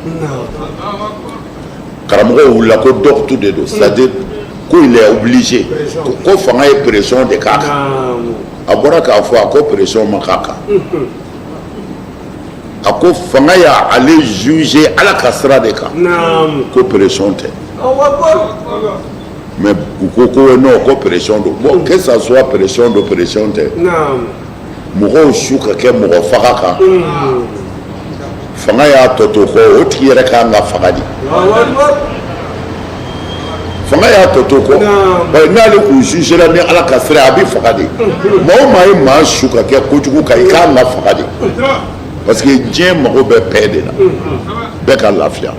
karamɔgɔ wulila ko dɔgɔtu de don c'est-à-dire ko il est obligé ko fanga ye pression de k'a kan a bɔra k'a fɔ a ko pression ma k'a kan a ko fanga y'ale juger ala ka sira de kan ko pression tɛ mais u ko non ko pression don bon que ça soit pression don pression tɛ mɔgɔw su ka kɛ mɔgɔ faga kan fanga y'a tɔ to kɔ o tigi yɛrɛ kan ka faga de fanga y'a tɔ to kɔ n'ale k'u jugera ni ala ka sira a bɛ faga de maa o maa ye maa su ka kɛ kojugu kan i kan ka faga de parce que diɲɛ mago bɛ paix de la bɛɛ ka lafiya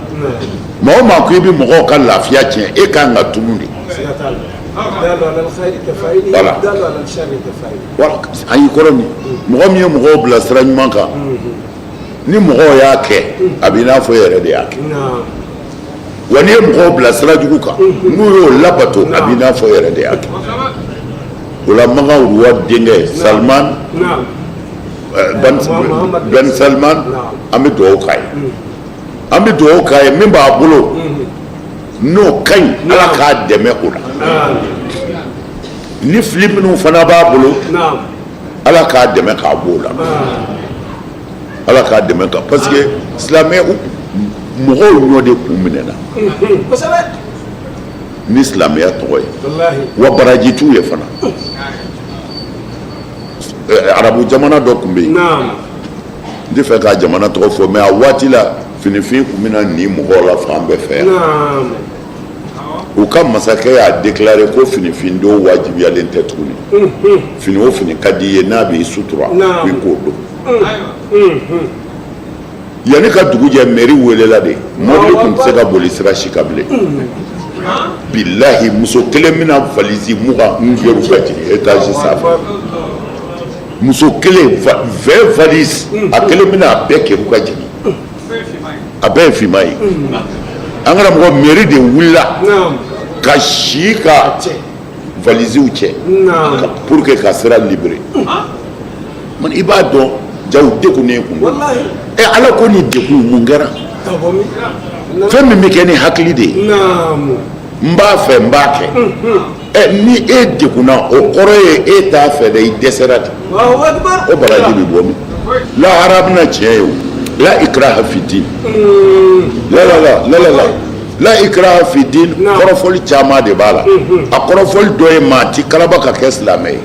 maa o maa ko i bɛ mɔgɔw ka lafiya tiɲɛ e kan ka tunu de voilà an y'i kɔrɔ min mɔgɔ min ye mɔgɔw bila sira ɲuman kan ni mɔgɔw y'a kɛ a bɛ i n'a fɔ e yɛrɛ de y'a kɛ wa n'i ye mɔgɔw bila sira jugu kan n'u y'o labato a bɛ i n'a fɔ e yɛrɛ de y'a kɛ o la Makan roi denkɛ Salman Ben Salman an bɛ dugawu k'a ye an bɛ dugawu k'a ye min b'a bolo n'o ka ɲi ala k'a dɛmɛ o la ni fili minnu fana b'a bolo ala k'a dɛmɛ k'a b'o la ala k'a dɛmɛ ka parce que silamɛ mɔgɔw ɲɔ de kun minɛna ni silamɛya tɔgɔ ye wa baraji t'u ye fana arabu jamana dɔ tun bɛ yen n tɛ fɛ ka jamana tɔgɔ fɔ mais a waati la finifin kun bɛna ni mɔgɔw la fan bɛɛ fɛ yan نعم u ka masakɛ y'a déclaré ko finifin don wajibiyalen tɛ tuguni fini o fini ka di i ye n'a b'i sutura i k'o don yanni ka dugu jɛ mairie welela de mɔbili tun tɛ se ka boli sira si kan bilen bilahi muso kelen bɛna valise 20 yɛrɛ ka jigin étage sanfɛ muso kelen 20 valise a kelen bɛna a bɛɛ kɛru ka jigin a bɛɛ ye finman ye an kana mɔgɔ mairie de wulila ka si ka valisiw cɛ pour que ka sira libéré man i b'a dɔn jaw degunnen kun don ala ko ni degun mun kɛra fɛn min bɛ kɛ ni hakili de ye n b'a fɛ n b'a kɛ ni e degunna o kɔrɔ ye e t'a fɛ dɛ i dɛsɛra de o baraji bɛ bɔ min lahara bɛna tiɲɛ ye o la ikraha fi din la ikraha fi din kɔrɔfɔli caman de b'a la a kɔrɔfɔli dɔ ye maa ti kalaba ka kɛ silamɛ ye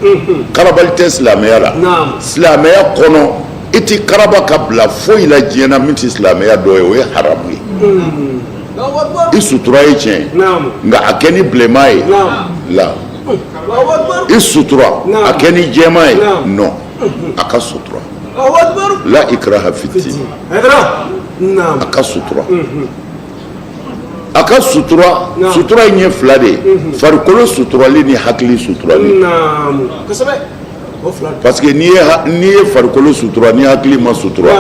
kalabali tɛ silamɛya la silamɛya kɔnɔ i ti karaba ka bila foyi la diɲɛ na min ti silamɛya dɔ ye o ye haramu ye i sutura ye tiɲɛ nka a kɛ ni bilenman ye la i sutura a kɛ ni jɛman ye non a ka sutura la ikraha fi din a ka sutura a ka sutura sutura in ye fila de ye farikolo suturali ni hakili suturali parce que n'i ye farikolo sutura ni hakili ma sutura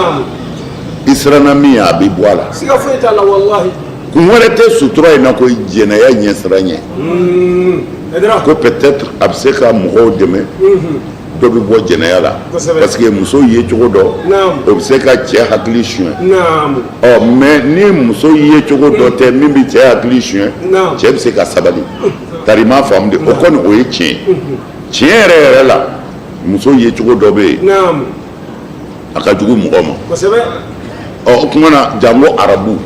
i siranna min ye a bɛ bɔ a la kun wɛrɛ tɛ sutura in na ko jɛnɛya ɲɛsiran ye ko peut-être a bɛ se ka mɔgɔw dɛmɛ dɔ bɛ bɔ jɛnɛya la parce que muso ye cogo dɔ o bɛ se ka cɛ hakili suɲɛ mais ni muso ye cogo dɔ tɛ min bɛ cɛ hakili suɲɛ cɛ bɛ se ka sabali tari m'a faamu de o kɔni o ye tiɲɛ tiɲɛ yɛrɛ yɛrɛ la muso ye cogo dɔ bɛ yen a ka jugu mɔgɔ ma o tuma na jango arabu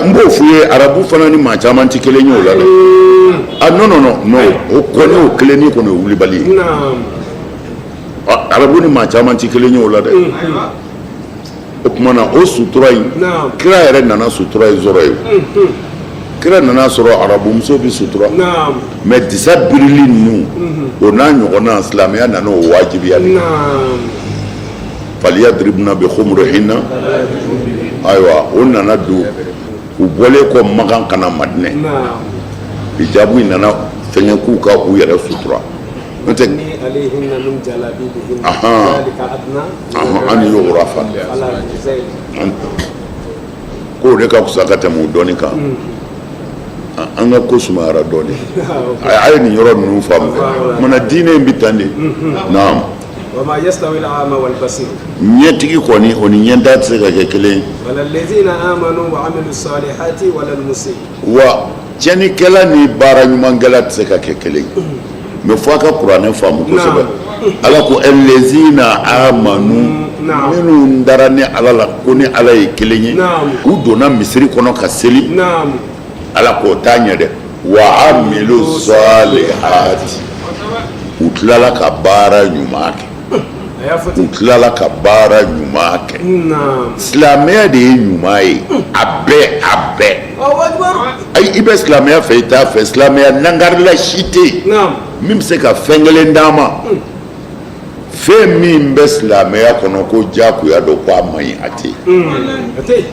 n b'o f'u ye arabu fana ni maa caman tɛ kelen ye o la dɛ non o kɔni o kelenni kɔni o ye wulibali ye arabu ni maa caman tɛ kelen ye o la dɛ o tuma na o sutura in kira yɛrɛ nana sutura in sɔrɔ ye kira nana sɔrɔ arabu muso bɛ sutura mais disa birili ninnu o n'a ɲɔgɔnna silamɛya nana o wajibiyali faliyadribna bi khumurihinna ayiwa o nana don u bɔlen kɔ Makan kana Madinɛ hijabu in nana fɛngɛ k'u ka u yɛrɛ sutura n'o tɛ an y'o wurafa k'o de ka fisa ka tɛmɛ o dɔɔni kan an ka ko sumayara dɔɔni a ye nin yɔrɔ ninnu faamu dɛ mana diinɛ in bɛ tan de naam وما يستوي الأعمى والبصير ɲɛtigi kɔni o ni ɲɛta tɛ se ka kɛ kelen ye ولا الذين آمنوا وعملوا الصالحات ولا المسيء wa tiɲɛnikɛla ni baara ɲumankɛla tɛ se ka kɛ kelen ye mais fo a ka kuranɛ faamu kosɛbɛ ala ko allazina amanu minnu dara ni ala la ko ni ala ye kelen ye u donna misiri kɔnɔ ka seli ala k'o t'a ɲɛ dɛ wa amilu salihati u tilala ka baara ɲuman kɛ u tilala ka baara ɲuman kɛ silamɛya de ye ɲuman ye a bɛɛ ayi i bɛ silamɛya fɛ i t'a fɛ silamɛya nangarila si tɛ yen min bɛ se ka fɛn kelen d'a ma fɛn min bɛ silamɛya kɔnɔ ko diyagoya don ko a man ɲi a tɛ yen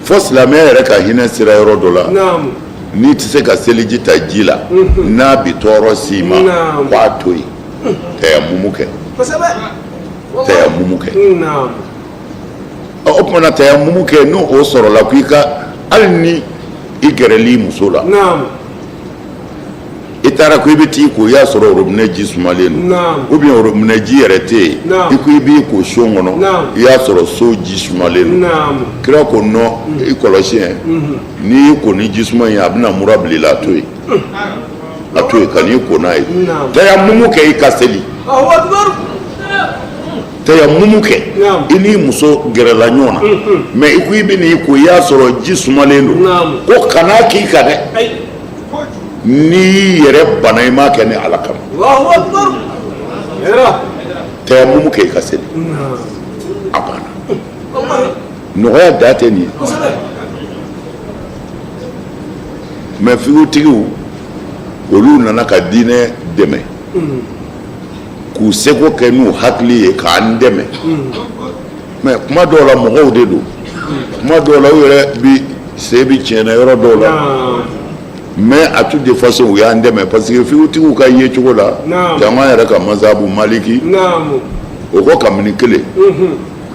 fo silamɛya yɛrɛ ka hinɛ sira yɔrɔ dɔ la n'i tɛ se ka seliji ta ji la n'a bɛ tɔɔrɔ s'i ma k'a to yen tayamumu kɛ o tumana tayamumu kɛ n'o sɔrɔla ko i ka hali ni i gɛrɛl'i muso la i taara ko i bɛ t'i ko i y'a sɔrɔ robinet ji sumalen don ou bien robinet ji yɛrɛ tɛ yen i ko i b'i ko so kɔnɔ i y'a sɔrɔ so ji sumalen don kira ko non i kɔlɔsi yɛn n'i y'i ko ni ji suma ye a bɛna mura bila i la a to yen ka n'i ko n'a ye tayamumu kɛ i ka seli tayamumu kɛ i n'i muso gɛrɛla ɲɔgɔn na mais i ko i bɛ n'i ko i y'a sɔrɔ ji sumalen don ko kan'a k'i kan dɛ n'i yɛrɛ bana i m'a kɛ ni ala kama tayamumu kɛ i ka seli a banna nɔgɔya da tɛ nin ye mais figutigiw olu nana ka diinɛ dɛmɛ k'u seko kɛ n'u hakili ye k'an dɛmɛ mais kuma dɔw la mɔgɔw de don kuma dɔw la u yɛrɛ bi se bi tiɲɛna yɔrɔ dɔw la mais à toute de façon u y'an dɛmɛ parce que figutigiw ka ye cogo la jama yɛrɛ ka masabu maliki o ko kabini kelen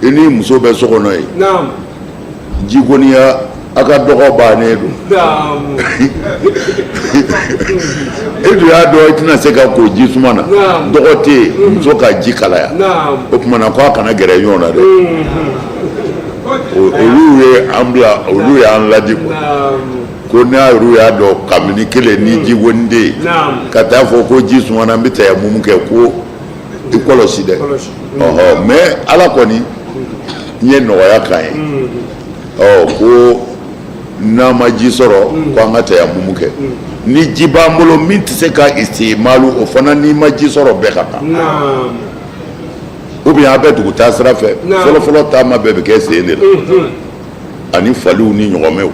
i ni muso bɛ so kɔnɔ ye jikoniya a ka dɔgɔ bannen don e dun y'a dɔn i tɛna se ka ko ji suma na dɔgɔ tɛ yen muso ka ji kalaya o tuma na ko a kana gɛrɛ ɲɔgɔn na dɛ olu ye an bila olu y'an ladi ko n'a yɛrɛ y'a dɔn kabini kelen ni jikoni tɛ yen ka taa fɔ ko ji suma na n bɛ tayammum kɛ ko i kɔlɔsi dɛ mais ala kɔni n ye nɔgɔya k'an ye ko n'a ma ji sɔrɔ ko an ka tayammum kɛ ni ji b'an bolo min tɛ se ka istimalu o fana n'i ma ji sɔrɔ bɛɛ ka kan ou bien a bɛ dugutaa sira fɛ fɔlɔfɔlɔ taama bɛɛ bɛ kɛ sen de la ani faliw ni ɲɔgɔnmɛw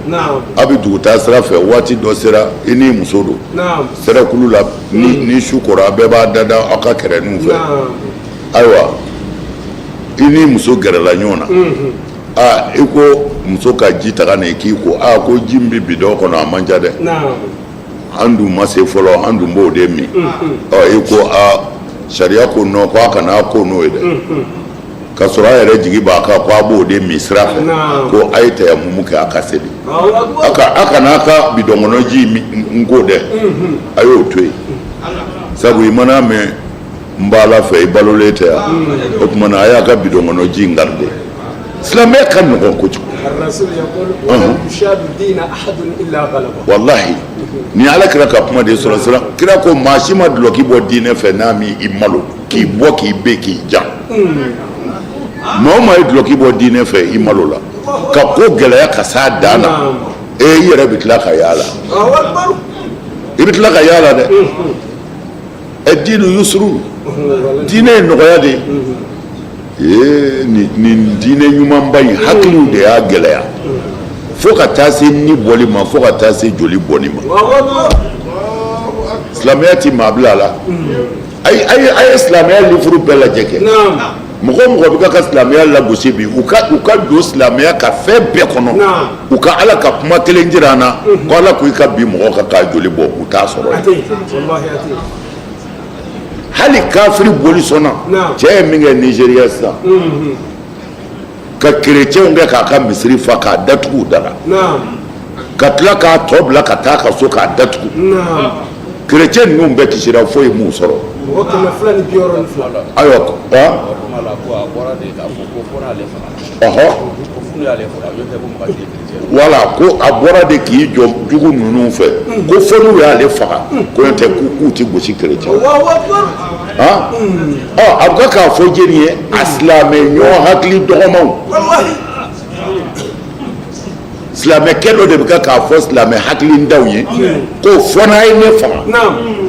a bɛ dugutaa sira fɛ waati dɔ sera i n'i muso don sɛrɛkulu la ni su kora a bɛɛ b'a dada aw ka kɛrɛninw fɛ ayiwa i n'i muso gɛrɛla ɲɔgɔn na i ko muso ka ji taga na i k'i ko ko ji min bɛ bidɔn kɔnɔ a man ca dɛ an dun ma se fɔlɔ an dun b'o de min i ko sariya ko nɔ ko a kana ko n'o ye dɛ ka sɔrɔ a yɛrɛ jigi b'a kan ko a b'o de min sira fɛ ko a ye tayammum kɛ a ka seli a kana a ka bidɔn kɔnɔ ji n ko dɛ a y'o to yen sabu i mana mɛn n b'a la fɛ i balolen tɛ yan o tuma na a y'a ka bidɔn kɔnɔ ji in garide silamɛya ka nɔgɔn kojugu wallahi ni ala kira ka kuma de sɔrɔ sira kira ko maa si ma dulɔ k'i bɔ diinɛ fɛ n'a mi i malo k'i bɔ k'i be k'i jan maa o maa ye dulɔ k'i bɔ diinɛ fɛ i malo la ka ko gɛlɛya ka s'a dan na i yɛrɛ bɛ tila ka yaala i bɛ tila ka yaala dɛ diinu yusuru diinɛ ye nɔgɔya de ye nin diinɛ ɲumanba in hakiliw de y'a gɛlɛya fo ka taa se ni bɔli ma fo ka taa se joli bɔnni ma silamɛya ti maa bila la a ye silamɛya livre bɛɛ lajɛ kɛ mɔgɔ o mɔgɔ bɛ ka silamɛya lagosi bi u ka don silamɛya ka fɛn bɛɛ kɔnɔ u ka ala ka kuma kelen jira an na ko ala ko i ka bi mɔgɔ ka k'a joli bɔ u t'a sɔrɔ hali kafiri boli sɔnna cɛ ye min kɛ nigeriya sisan ka kerecɛnw kɛ k'a ka misiri fa k'a datugu da la ka tila k'a tɔ bila ka taa ka so k'a datugu kerecɛn ninnu bɛɛ kisira foyi m'u sɔrɔ ayiwa wala ko a bɔra de k'i jɔ jugu ninnu fɛ ko fɔ n'u y'ale faga ko n'o tɛ k'u ti gosi kerecɛn a bɛ k'a fɔ jeli ye a silamɛ ɲɔgɔn hakili dɔgɔmanw silamɛkɛ dɔ de bɛ k'a fɔ silamɛ hakili daw ye ko fɔ n'a ye ne faga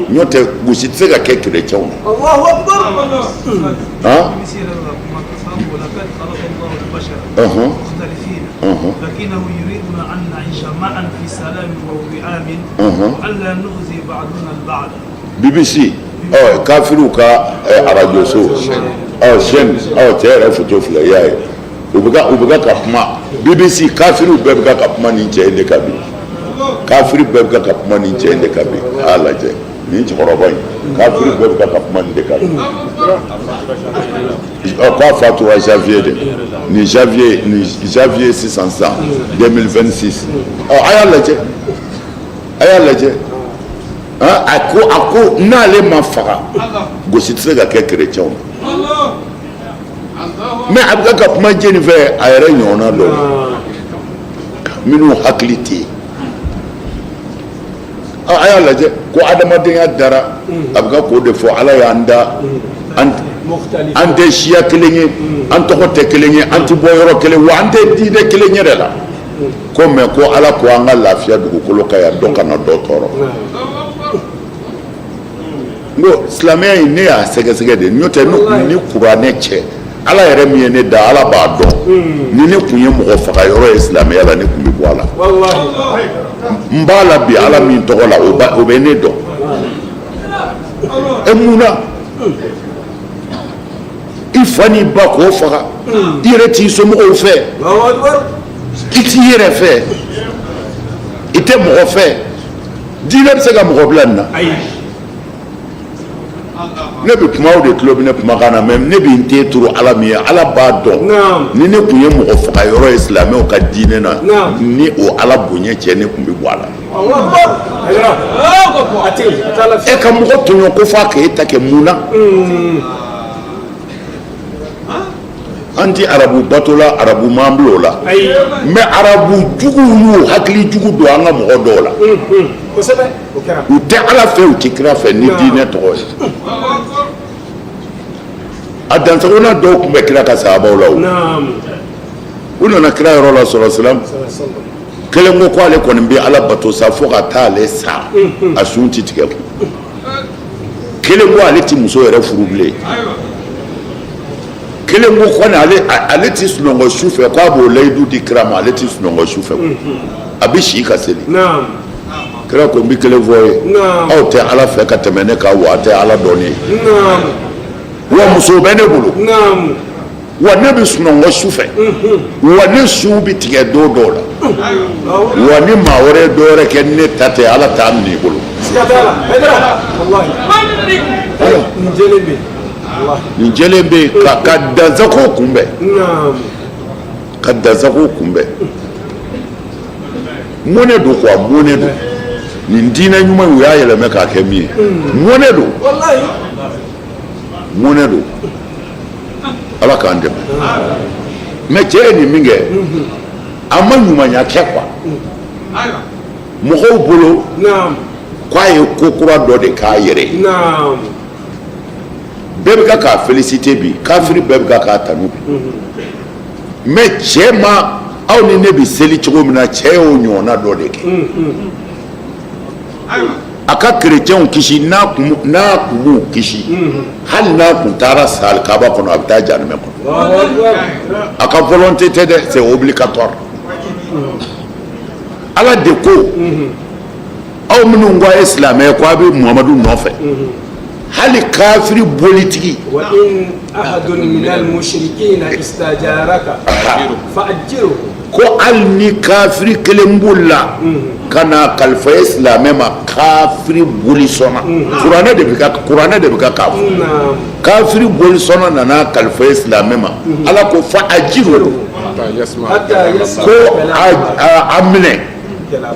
n'o tɛ gosi tɛ se ka kɛ kerecɛnw لكنه يريدنا أن نعيش معا في سلام ووئام وألا نؤذي بعضنا البعض. BBC kafiru ka arajo so chaîne cɛ yɛrɛ photo filɛ i y'a ye u bɛ ka kuma BBC kafiru bɛɛ bɛ ka kuma nin cɛ in de kan bi kafiri bɛɛ bɛ ka kuma nin cɛ in de kan bi a lajɛ nin cɛkɔrɔba in kafiri bɛɛ bɛ ka kuma nin de kan bi k'a fatura janvier de ni janvier 600 2026 a y'a lajɛ a ko n'ale ma faga gosi tɛ se ka kɛ kerecɛnw na mais a bɛ ka kuma jeni fɛ a yɛrɛ ɲɔgɔnna dɔw minnu hakili tɛ yen a y'a lajɛ ko adamadenya dara a bɛ ka k'o de fɔ ala y'an da an tɛ siya kelen ye an tɔgɔ tɛ kelen ye an tɛ bɔ yɔrɔ kelen wa an tɛ diinɛ kelen yɛrɛ la ko mais ko ala ko an ka lafiya dugukolo kan yan dɔ kana dɔ tɔɔrɔ n ko silamɛya in ne y'a sɛgɛsɛgɛ de n'o tɛ ni kuranɛ cɛ ala yɛrɛ min ye ne da ala b'a dɔn ni ne kun ye mɔgɔ faga yɔrɔ ye silamɛya la ne kun bɛ bɔ a la n b'a la bi ala min tɔgɔ la o bɛ ne dɔn e mun na i fa n'i ba k'o faga i yɛrɛ t'i somɔgɔw fɛ i t'i yɛrɛ fɛ i tɛ mɔgɔ fɛ diinɛ bɛ se ka mɔgɔ bila nin na ne bɛ kumaw de tulo bɛ ne kumakan na mɛ ne bɛ n te turu ala min ye ala b'a dɔn ni ne kun ye mɔgɔ faga yɔrɔ ye silamɛw ka diinɛ na ni o ala bonya cɛ ne kun bɛ bɔ a la e ka mɔgɔ tɔɲɔ ko f'a k'e ta kɛ mun na an ti arabu bato la arabu m'an bila o la mɛ arabu juguw y'u hakili jugu don an ka mɔgɔ dɔw la u tɛ ala fɛ u tɛ kira fɛ ni diinɛ tɔgɔ ye a dansagona dɔw tun bɛ kira ka sahabaw la u nana kira yɔrɔ la sɔrɔ silam kelen ko k'ale kɔni bɛ ala bato sa fo ka taa ale sa a sun ti tigɛ kun kelen ko ale ti muso yɛrɛ furu bilen kelen ko kɔni ale ti sunɔgɔ su fɛ k'a b'o layidu di kira ma ale ti sunɔgɔ su fɛ a bɛ si ka seli kira ko n bɛ kelen fɔ ye aw tɛ ala fɛ ka tɛmɛ ne kan wa a tɛ ala dɔn ne ye wa muso bɛ ne bolo wa ne bɛ sunɔgɔ su fɛ wa ne su bɛ tigɛ don dɔw la wa ni maa wɛrɛ ye dɔ wɛrɛ kɛ ne ta tɛ ala t'a minɛ i bolo nin jɛlen bɛ yen ka dansago kunbɛn ka dansago kunbɛn mun ne don quoi mun ne don nin diinɛ ɲuman u y'a yɛlɛmɛ k'a kɛ min ye mun ne don mun ne don ala k'an dɛmɛ mɛ cɛ ye nin min kɛ a ma ɲumanya kɛ quoi mɔgɔw bolo k'a ye ko kura dɔ de k'a yɛrɛ ye bɛɛ bɛ ka k'a félicité bi kafiri bɛɛ bɛ ka k'a tanu bi mɛ cɛ ma aw ni ne bɛ seli cogo min na cɛ y'o ɲɔgɔnna dɔ de kɛ a ka kerecɛnw kisi n'a kun b'u kisi hali n'a kun taara sa kaaba kɔnɔ a bɛ taa janɛmɛ kɔnɔ a ka volonté tɛ dɛ c'est obligatoire ala de ko aw minnu ko a ye silamɛ ko a bɛ muhamadu nɔfɛ hali kafiri bolitigi wa in ahadun min al-mushrikina istajaraka fa'ajirhu ko hali ni kafiri kelen b'u la ka na kalifa ye silamɛ ma kafiri boli sɔnna kuranɛ de bɛ ka k'a fɔ kafiri boli sɔnna nana kalifa ye silamɛ ma ala ko fa'ajirhu ko a minɛ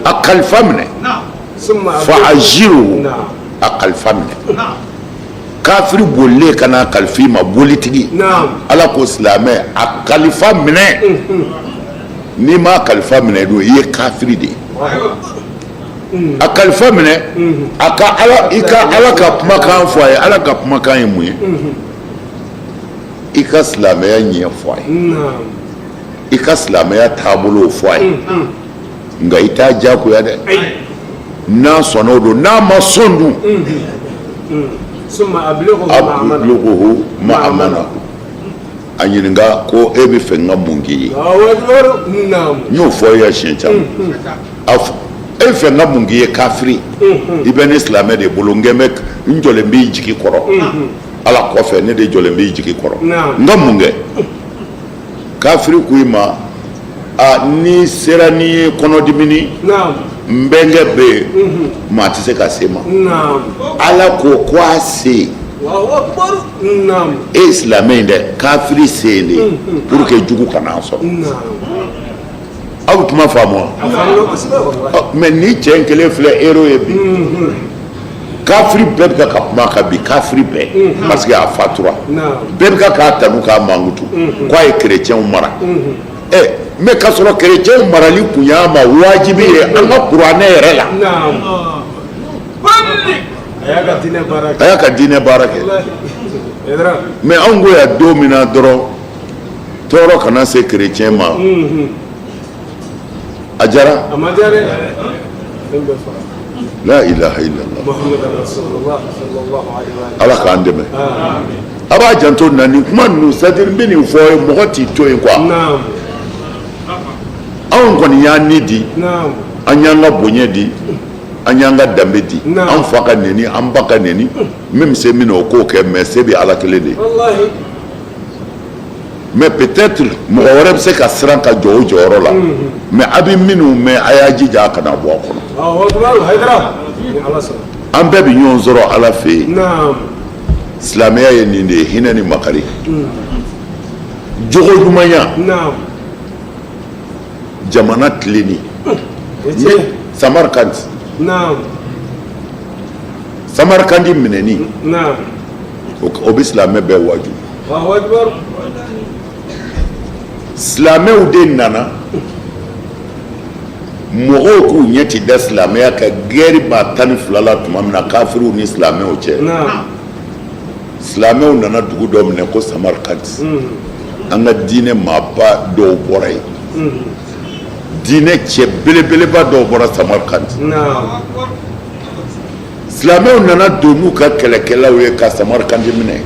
a kalifa minɛ fa'ajirhu a kalifa minɛ kafiri bolilen ka na kalifa ma bolitigi ala ko silamɛ a kalifa minɛ n'i ma kalifa minɛ don i ye kafiri de ye a kalifa minɛ a ka ala ka kumakan fɔ a ye ala ka kumakan ye mun ye i ka silamɛya ɲɛ fɔ a ye i ka silamɛya taabolo fɔ a ye nka i t'a diyagoya dɛ n'a sɔnna o don n'a ma sɔn dun abluguhu ma'amana a ɲininka ko e bɛ fɛ n ka mun k'i ye n y'o fɔ i ye siɲɛ caman e bɛ fɛ n ka mun k'i ye kafiri i bɛ ne silamɛ de bolo n jɔlen b'i jigi kɔrɔ ala kɔfɛ ne de jɔlen b'i jigi kɔrɔ n ka mun kɛ kafiri ko i ma ni sera n'i ye kɔnɔdimini n bɛnkɛ bɛ yen maa tɛ se ka se ma ala ko ko a se e ye silamɛ in dɛ kafiri se de pour que jugu kana sɔrɔ aw bɛ kuma faamu wa mɛ ni cɛ in kelen filɛ hero ye bi kafiri bɛɛ bɛ ka kuma kan bi kafiri bɛɛ parce que a fatura bɛɛ bɛ k'a tanu k'a mankutu k'a ye kerecɛnw mara mɛ k'a sɔrɔ kerecɛnw marali kun y'a ma wajibi ye an ka kuranɛ yɛrɛ la a y'a ka diinɛ baara kɛ mɛ anw ko yan don min na dɔrɔn tɔɔrɔ kana se kerecɛn ma a jara la ilaha illallah ala k'an dɛmɛ aba janto nani kuma nu c'est-à-dire bini fo mo ti to en quoi naam an kɔni y'a ni di naam an y'an ka bonya di an y'an ka danbe di Naam. an fa ka neni an ba ka neni min bɛ se min na o k'o kɛ mais se bɛ ala kelen de ye wallahi mais peut-être mɔgɔ wɛrɛ bɛ se ka siran ka jɔ o jɔyɔrɔ la mais a bɛ minnu mɛn a y'a jija a kana bɔ a kɔnɔ Allahu akbar haydara ni ala sɔnna an bɛɛ bɛ ɲɔgɔn sɔrɔ ala fɛ yen naam silamɛya ye nin de ye hinɛ ni makari jogo ɲumanya naam jamana tilenni ete Samarkand naam Samarkandi minɛni naam o bɛ silamɛ bɛɛ waju Allahu akbar silamɛw de nana mɔgɔw k'u ɲɛ ti da silamɛya ka gɛri ba 12 la tuma min na kafiriw ni silamɛw cɛ naam silamɛw nana dugu dɔ minɛ ko Samarkand an ka diinɛ maaba dɔw bɔra yen diinɛ cɛ belebeleba dɔw bɔra Samarkand naam silamɛw nana don n'u ka kɛlɛkɛlaw ye ka Samarkand minɛ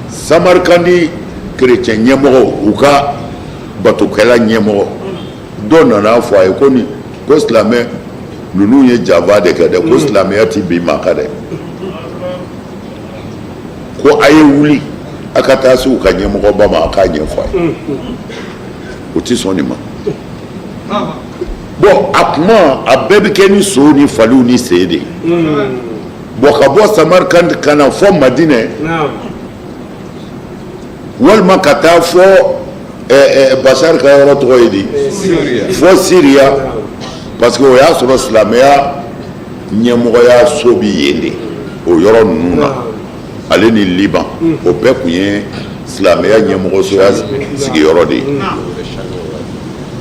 Samarkandi chrétien ɲɛmɔgɔ u ka batokɛla ɲɛmɔgɔ dɔ nana fɔ a ye ko silamɛ ninnu ye janfa de kɛ dɛ ko silamɛya ti bin ma kan dɛ ko a ye wuli a ka taa se u ka ɲɛmɔgɔba ma a k'a ɲɛfɔ a ye o ti sɔn nin ma bon a kuma a bɛɛ bɛ kɛ ni sow ni faliw ni sen de ye bon ka bɔ Samarkand ka na fɔ Madinɛ naam walima ka taa fɔ Bashar ka yɔrɔ tɔgɔ ye di fɔ Syria parce que o y'a sɔrɔ silamɛya ɲɛmɔgɔya so bi yen de o yɔrɔ ninnu na ale ni Liban o bɛɛ tun ye silamɛya ɲɛmɔgɔsoya sigiyɔrɔ de ye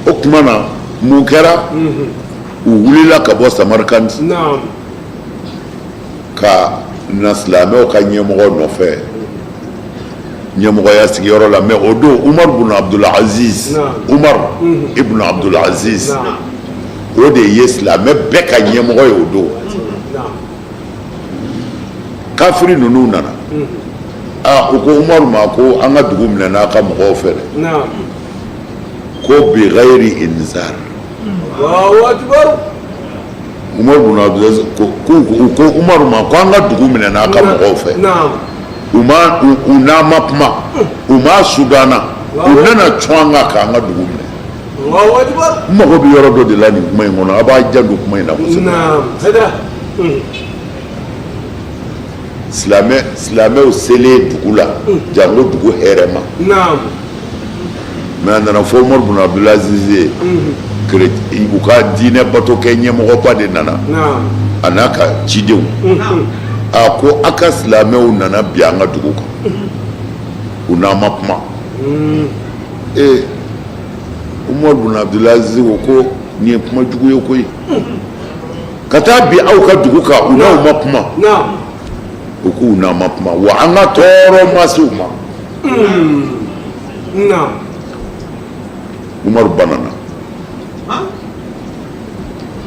o tuma na mun kɛra u wulila ka bɔ Samarkand naam ka na silamɛw ka ɲɛmɔgɔ nɔfɛ ɲɛmɔgɔya sigiyɔrɔ la mais o don Umar ibn Abdul Aziz Umar ibn Abdul Aziz o de ye silamɛ bɛɛ ka ɲɛmɔgɔ ye o don naam kafiri ninnu nana u ko Umar ma ko an ka dugu minɛ n'a ka mɔgɔw fɛ dɛ naam ko bi ghayri inzar Allahu akbar Umar ibn Abdul Aziz ko Umar ma ko an ka dugu minɛ n'a ka mɔgɔw fɛ naam u n'a ma kuma u ma sudana u nana cɔn an kan k'an ka dugu minɛ Allahu akbar n mago bɛ yɔrɔ dɔ de la nin kuma in kɔnɔ a b'a janto kuma in na kosɛbɛ naam haydara silamɛw selen dugu la jango dugu hɛrɛ ma naam mais a nana fɔ Umar ibn Abdul Aziz ye u ka diinɛ bato kɛ ɲɛmɔgɔba de nana naam a n'a ka cidenw a ko a ka silamɛw nana bi an ka dugu kan u n'a ma kuma Umar ibn Abdul Aziz ko nin ye kuma jugu ye koyi ka taa bi aw ka dugu kan u n'aw ma kuma naam u k'u n'a ma kuma wa an ka tɔɔrɔ ma se u ma naam Umar banana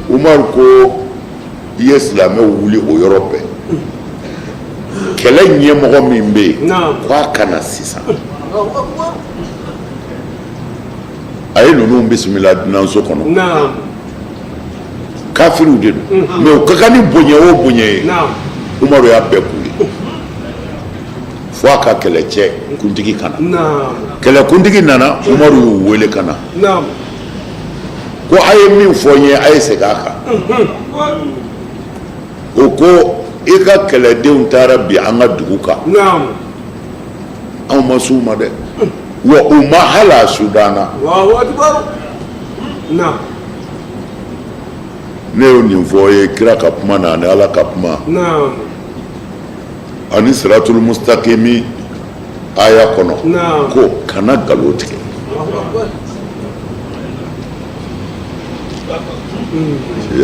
Umar ko i ye silamɛw wuli o yɔrɔ bɛɛ kɛlɛ ɲɛmɔgɔ min bɛ yen k'a kana sisan a ye ninnu bisimila dunanso kɔnɔ kafiriw de don mais o ka kan ni bonya o bonya ye Umaru y'a bɛɛ k'u ye fo a ka kɛlɛcɛ kuntigi kana kɛlɛkuntigi nana Umaru y'u wele ka na ko a ye min fɔ n ye a ye segin a kan o ko i ka kɛlɛdenw taara bi an ka dugu kan anw ma s'u ma dɛ wa u ma hala sudana ne y'o nin fɔ ye kira ka kuma na ani ala ka kuma ani siratul mustaqimi aya kɔnɔ ko kana nkalon tigɛ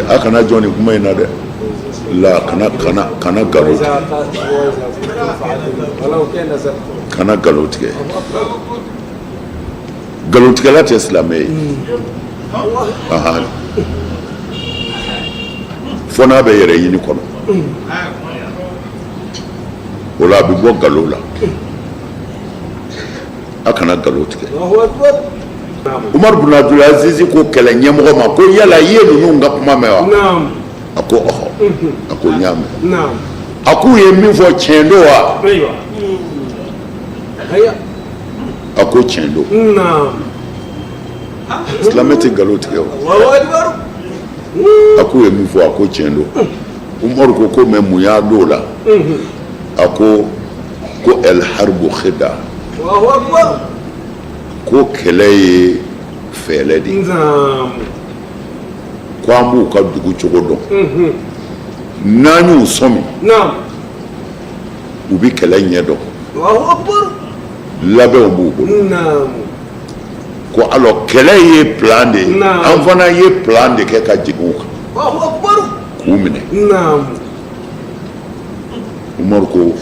a kana jɔn nin kuma in na dɛ la kana nkalon tigɛ kana nkalon tigɛ nkalontigɛla tɛ silamɛ ye fo n'a bɛ yɛrɛ ɲini kɔnɔ o la a bɛ bɔ nkalon la a kana nkalon tigɛ Umar bin Abdul Aziz ko kɛlɛ ɲɛmɔgɔ ma ko yala i ye ninnu ka kuma mɛn wa a ko ɔhɔ a ko n y'a mɛn a k'u ye min fɔ tiɲɛ don wa a ko tiɲɛ don silamɛ tɛ nkalon tigɛ o a k'u ye min fɔ a ko tiɲɛ don Umar ko mɛ mun y'a don o la a ko el harbu khida ko kɛlɛ ye fɛɛlɛ de ye ko an b'u ka dugu cogo dɔn n'an y'u sɔmi u bɛ kɛlɛ ɲɛ dɔn labɛnw b'u bolo ko alors kɛlɛ ye plan de ye an fana ye plan de kɛ ka jigin u kan k'u minɛ Umaru ko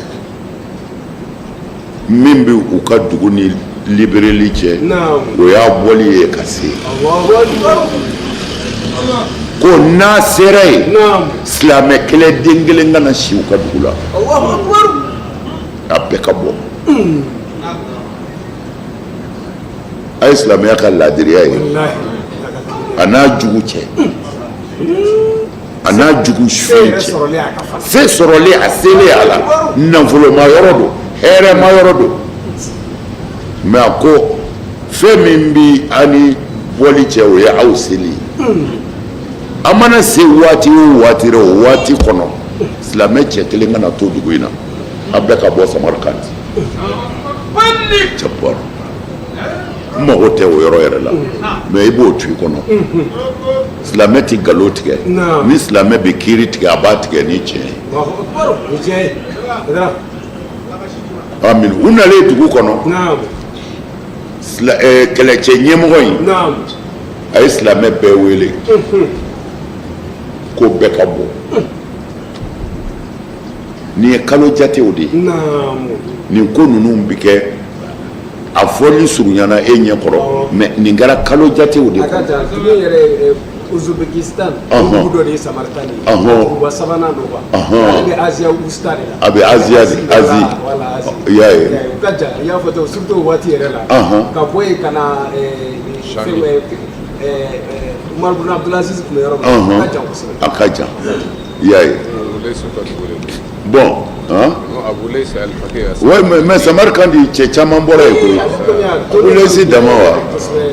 min bɛ u ka dugu ni libérali cɛ o y'a bɔli ye ka se ko n'a sera yen silamɛ kɛlɛ den kelen kana si u ka dugu la a bɛɛ ka bɔ a ye silamɛya ka laadiriya ye a n'a jugu cɛ a n'a jugu suye cɛ se sɔrɔlen a selen a la nafoloma yɔrɔ don hɛrɛma yɔrɔ don mɛ a ko fɛn min bi ani bɔli cɛ o ye aw seli a mana se waati o waati o waati kɔnɔ silamɛ cɛ kelen kana to dugu in na a bɛɛ ka bɔ Samarkandi cɛ bɔra n mago tɛ o yɔrɔ yɛrɛ la mɛ i b'o to i kɔnɔ silamɛ tɛ nkalon tigɛ ni silamɛ bɛ kiiri tigɛ a b'a tigɛ ni tiɲɛ ye amin u nalen dugu kɔnɔ kɛlɛcɛ ɲɛmɔgɔ in a ye silamɛ bɛɛ wele ko bɛɛ ka bɔ nin ye kalo jatew de ye nin ko ninnu bɛ kɛ a fɔli surunyana e ɲɛ kɔrɔ mɛ nin kɛra kalo jatew de kɔnɔ Uzbekistan dugu dɔ de ye Samarkandi wa sabanan don quoi a bɛ Asia Wusta de la a bɛ Asia de Asie i y'a ye u ka jan i y'a fɔ ten surtout waati yɛrɛ la ka bɔ yen ka na Umar bin Abdul Aziz tun bɛ yɔrɔ min a ka jan kosɛbɛ a ka jan i y'a ye bon ouais mais Samarkandi cɛ caman bɔra yen koyi Abulayi dama wa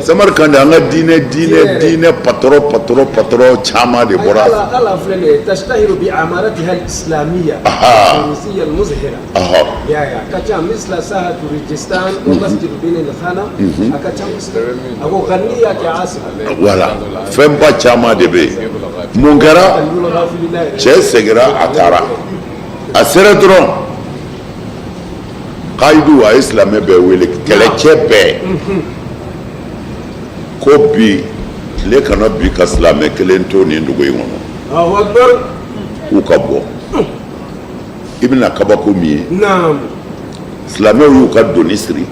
Samarkandi an ka diinɛ patron caman de bɔra ala filɛ nin ye tashtahiru bi amaratiha al-islamiyya al-tunisiya al-muzhira ya ka ca misla sahatu Rijistan wa masjid bin al-Khana a ka ca kosɛbɛ a ko ganiya kɛ asima voilà fɛnba caman de bɛ yen mun kɛra cɛ seginna a taara a sera dɔrɔn Kaidu a ye silamɛ bɛɛ wele kɛlɛcɛ bɛɛ ko bi tile kana bi ka silamɛ kelen to nin dugu in kɔnɔ k'u ka bɔ i bɛna kabako min ye silamɛw y'u ka doni siri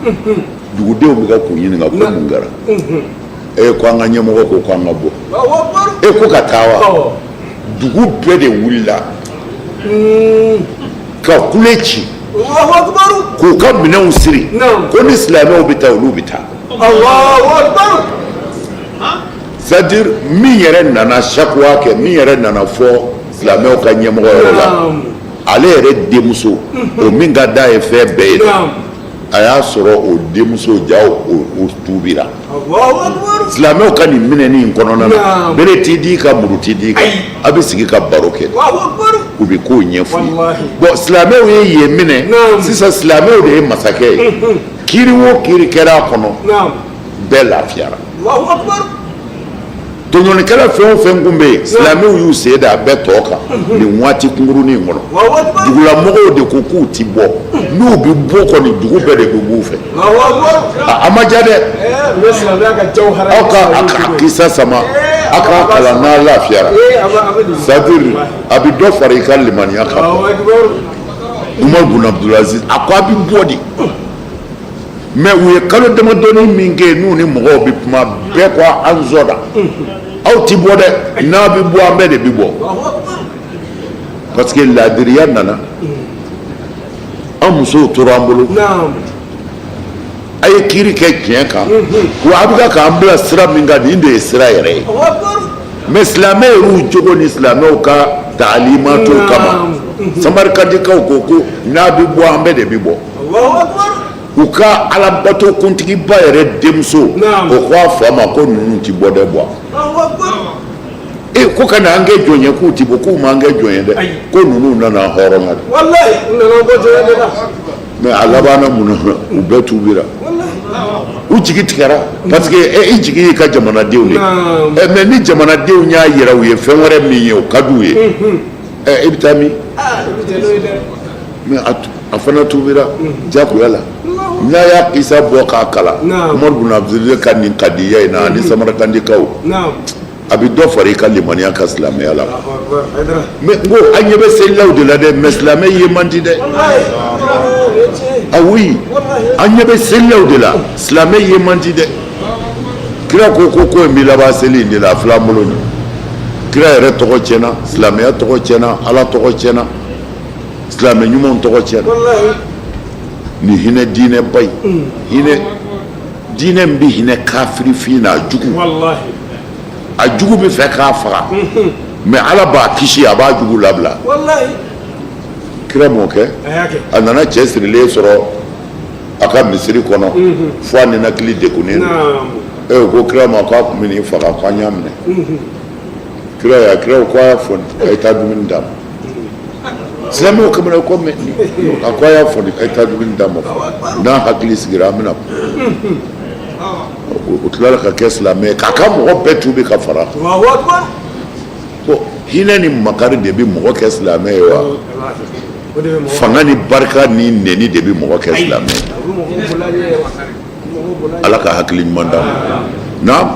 dugudenw bɛ ka k'u ɲininka ko mun kɛra ko an ka ɲɛmɔgɔ ko k'an ka bɔ ko ka taa wa dugu bɛɛ de wulila ka kule ci k'u ka minɛnw siri ko ni silamɛw bɛ taa olu bɛ taa c'est-à-dire min yɛrɛ nana shakwa kɛ min yɛrɛ nana fɔ silamɛw ka ɲɛmɔgɔ yɛrɛ la ale yɛrɛ denmuso o min ka d'a ye fɛn bɛɛ ye a y'a sɔrɔ o denmuso ja o tuubira silamɛw ka nin minɛni in kɔnɔna na bere t'i di ka muru t'i di kan a bɛ sigi ka baro kɛ u bɛ k'o ɲɛfɔ bon silamɛw ye yen minɛ sisan silamɛw de ye masakɛ ye kiiri o kiiri kɛra a kɔnɔ bɛɛ lafiyara tɔɲɔlikɛla fɛn o fɛn kun bɛ yen silamɛw y'u sen da a bɛɛ tɔ kan nin waati kunkurunin kɔnɔ dugulamɔgɔw de ko k'u ti bɔ n'u bɛ bɔ kɔni dugu bɛɛ de bɛ b'u fɛ a ma ja dɛ aw ka a kisa sama a ka kalan n'a lafiyara c'est-à-dire a bɛ dɔ fara i ka limaniya kan Umar bin Abdul Aziz a ko a bɛ bɔ de mais u ye kalo damadɔni min kɛ n'u ni mɔgɔw bɛ kuma bɛɛ ko an zɔda aw ti bɔ dɛ n'a bɛ bɔ an bɛɛ de bɛ bɔ parce que laadiriya nana an musow tora an bolo نعم a ye kiiri kɛ tiɲɛ kan wa a bɛ ka k'an bila sira min kan nin de ye sira yɛrɛ ye الله أكبر mais silamɛ y'u jogo ni silamɛw ka taalimato kama samarikandikaw ko n'a bɛ bɔ an bɛɛ de bɛ bɔ الله أكبر u ka alabato kuntigiba yɛrɛ denmuso o ko a fa ma ko ninnu ti bɔ dɛ bɔ الله أكبر ko ka na an kɛ jɔn ye k'u ti bɔ k'u man kɛ jɔn ye dɛ ko ninnu nana hɔrɔnya de والله إننا بوجه لنا mais a labanna mun na u bɛɛ tubira u jigi tigɛra parce que i jigi y'i ka jamanadenw de mais ni jamanadenw y'a yira u ye fɛn wɛrɛ min ye o ka d'u ye i bɛ taa min mais a fana tubira jagoya la n'a y'a kisa bɔ k'a kala Umaru bin Abdulaziz ka nin kadiya in na ani samarakandikaw a bɛ dɔ fara i ka limaniya ka silamɛya la mais n ko an ɲɛ bɛ selilaw de la dɛ mais silamɛ ye man di dɛ ah oui an ɲɛ bɛ selilaw de la silamɛ ye man di dɛ kira ko in bɛ laban seli in de la a filɛ an bolo nin kira yɛrɛ tɔgɔ tiɲɛna silamɛya tɔgɔ tiɲɛna ala tɔgɔ tiɲɛna silamɛ ɲumanw tɔgɔ tiɲɛna ni hinɛ diinɛ ba in hinɛ diinɛ min bɛ hinɛ kafirifin na a jugu a jugu bɛ fɛ k'a faga mais ala b'a kisi a b'a jugu labila kira m'o kɛ a nana cɛ sirilen sɔrɔ a ka misiri kɔnɔ fo a ninakili degunnen don ko kira ma k'a tun bɛ nin faga k'an y'a minɛ kira ko a y'a fɔ a ye taa dumuni d'a ma silamɛw kamana ko mɛ a ko a y'a fɔ a ye taa dumuni d'a ma n'a hakili sigira an bɛna o tilala ka kɛ silamɛ ye k'a ka mɔgɔ bɛɛ tuubi ka fara bon hinɛ ni makari de bɛ mɔgɔ kɛ silamɛ ye wa fanga ni barika ni nɛni de bɛ mɔgɔ kɛ silamɛ ye ala ka hakili ɲuman d'an ma naam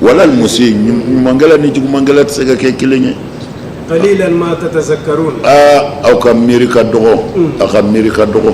walal musi ɲumankɛla ni jugumankɛla tɛ se ka kɛ kelen ye قليلا ما تتذكرون aw ka miiri ka dɔgɔ a ka miiri ka dɔgɔ